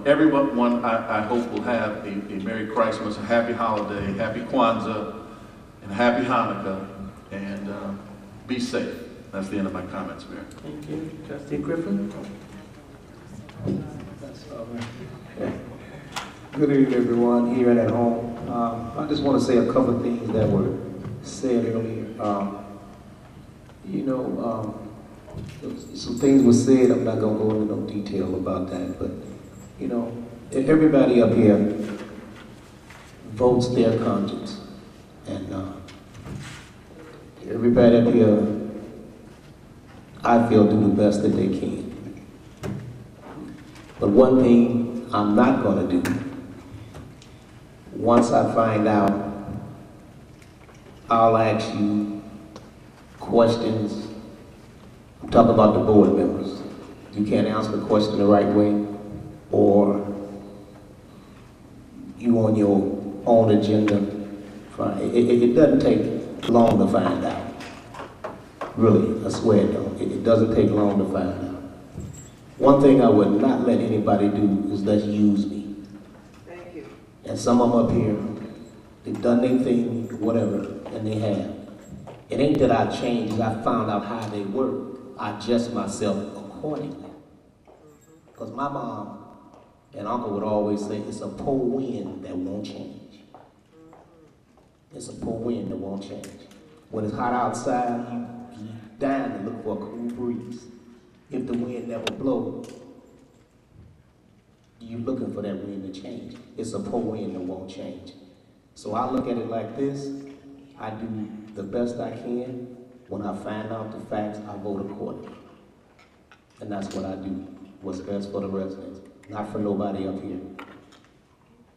everyone I hope will have a Merry Christmas, a Happy Holiday, Happy Kwanzaa, and Happy Hanukkah, and be safe. That's the end of my comments, Mayor. Thank you. Trustee Griffin. Good evening, everyone here and at home. I just want to say a couple of things that were said earlier. Some things were said. I'm not going to go into no detail about that, but everybody up here votes their conscience, and everybody up here, I feel, do the best that they can. But one thing I'm not going to do, once I find out, I'll ask you questions. I'm talking about the board members. You can't answer the question the right way, or on your own agenda. It doesn't take long to find out. Really, I swear it don't. It doesn't take long to find out. One thing I would not let anybody do is just use me. Thank you. And some of them up here, they've done their thing, whatever, and they have. It ain't that I changed, I found out how they work. I adjust myself accordingly. Because my mom and uncle would always say, it's a cold wind that won't change. It's a cold wind that won't change. When it's hot outside, you dying to look for a cool breeze. If the wind never blows, you're looking for that wind to change. It's a cold wind that won't change. So I look at it like this. I do the best I can. When I find out the facts, I vote accordingly. And that's what I do. What's best for the residents. Not for nobody up here.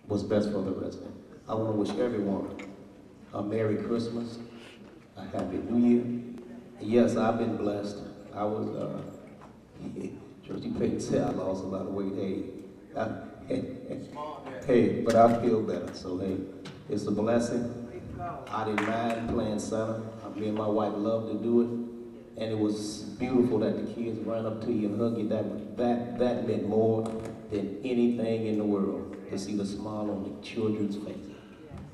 What's best for the residents. I want to wish everyone a Merry Christmas, a Happy New Year. Yes, I've been blessed. I was, Trustee Payton said I lost a lot of weight. Hey, but I feel better. So hey, it's a blessing. I didn't mind playing Santa. Me and my wife loved to do it. And it was beautiful that the kids ran up to you and hugged you. That meant more than anything in the world, to see the smile on the children's faces.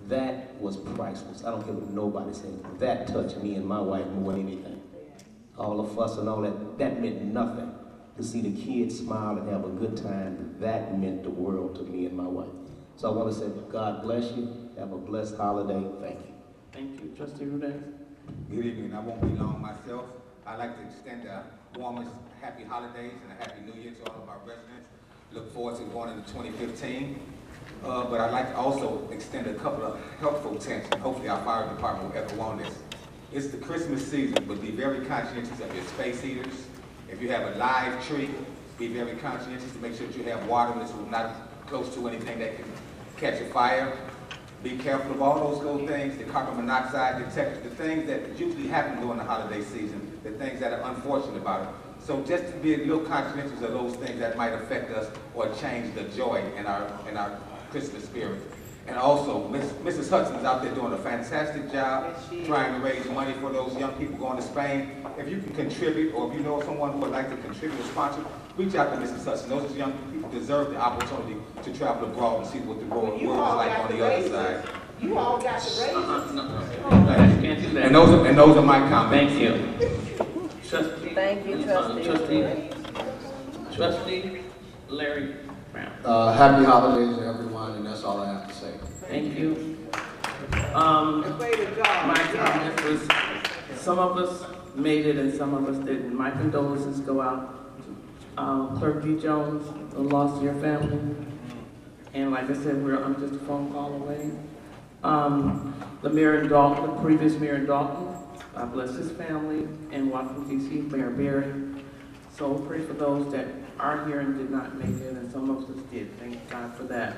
That was priceless. I don't care what nobody says. That touched me and my wife more than anything. All the fuss and all that meant nothing. To see the kids smile and have a good time, that meant the world to me and my wife. So I want to say, God bless you. Have a blessed holiday. Thank you. Thank you, Trustee Rudan. Good evening. I won't be long myself. I'd like to extend the warmest happy holidays and a happy new year to all of our residents. Look forward to going into 2015. But I'd like to also extend a couple of helpful tips, and hopefully our fire department will ever want this. It's the Christmas season, but be very conscientious of your space heaters. If you have a live tree, be very conscientious to make sure that you have water that's not close to anything that can catch a fire. Be careful of all those little things, the carbon monoxide detectors, the things that usually happen during the holiday season, the things that are unfortunate about it. So just to be a little conscientious of those things that might affect us or change the joy in our Christmas spirit. And also, Mrs. Hudson is out there doing a fantastic job trying to raise money for those young people going to Spain. If you can contribute, or if you know someone who would like to contribute or sponsor, reach out to Mrs. Hudson. Those young people deserve the opportunity to travel abroad and see what the world is like on the other side. You all got the raises. Can't do that. And those are my comments. Thank you. Thank you, Trustee Larry Brown. Happy holidays to everyone, and that's all I have to say. Thank you. My comment was, some of us made it and some of us didn't. My condolences go out to Clerk V. Jones, the loss of your family. And like I said, I'm just a phone call away. The mayor in Dalton, the previous mayor in Dalton, God bless his family, and Washington, D.C., Mayor Berry. So pray for those that are here and did not make it, and some of us did. Thank God for that.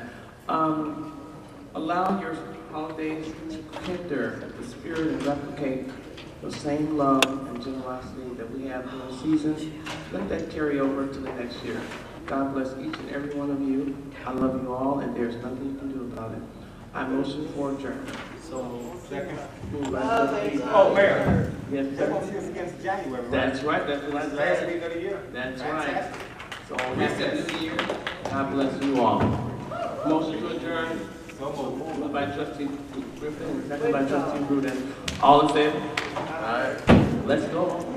Allow your holidays to hinder the spirit and replicate the same love and generosity that we have in the season. Let that carry over to the next year. God bless each and every one of you. I love you all, and there's nothing you can do about it. I motion for adjournment. So, second. Oh, Mayor. Yes, sir. They're going to see us against January, right? That's right. That's what I said. Last meeting of the year. That's Fantastic. right. So, Happy New Year. God bless you all. Motion to adjourn. Moved by Trustee Griffin, second by Trustee Rudan. All in favor? All right. Let's go.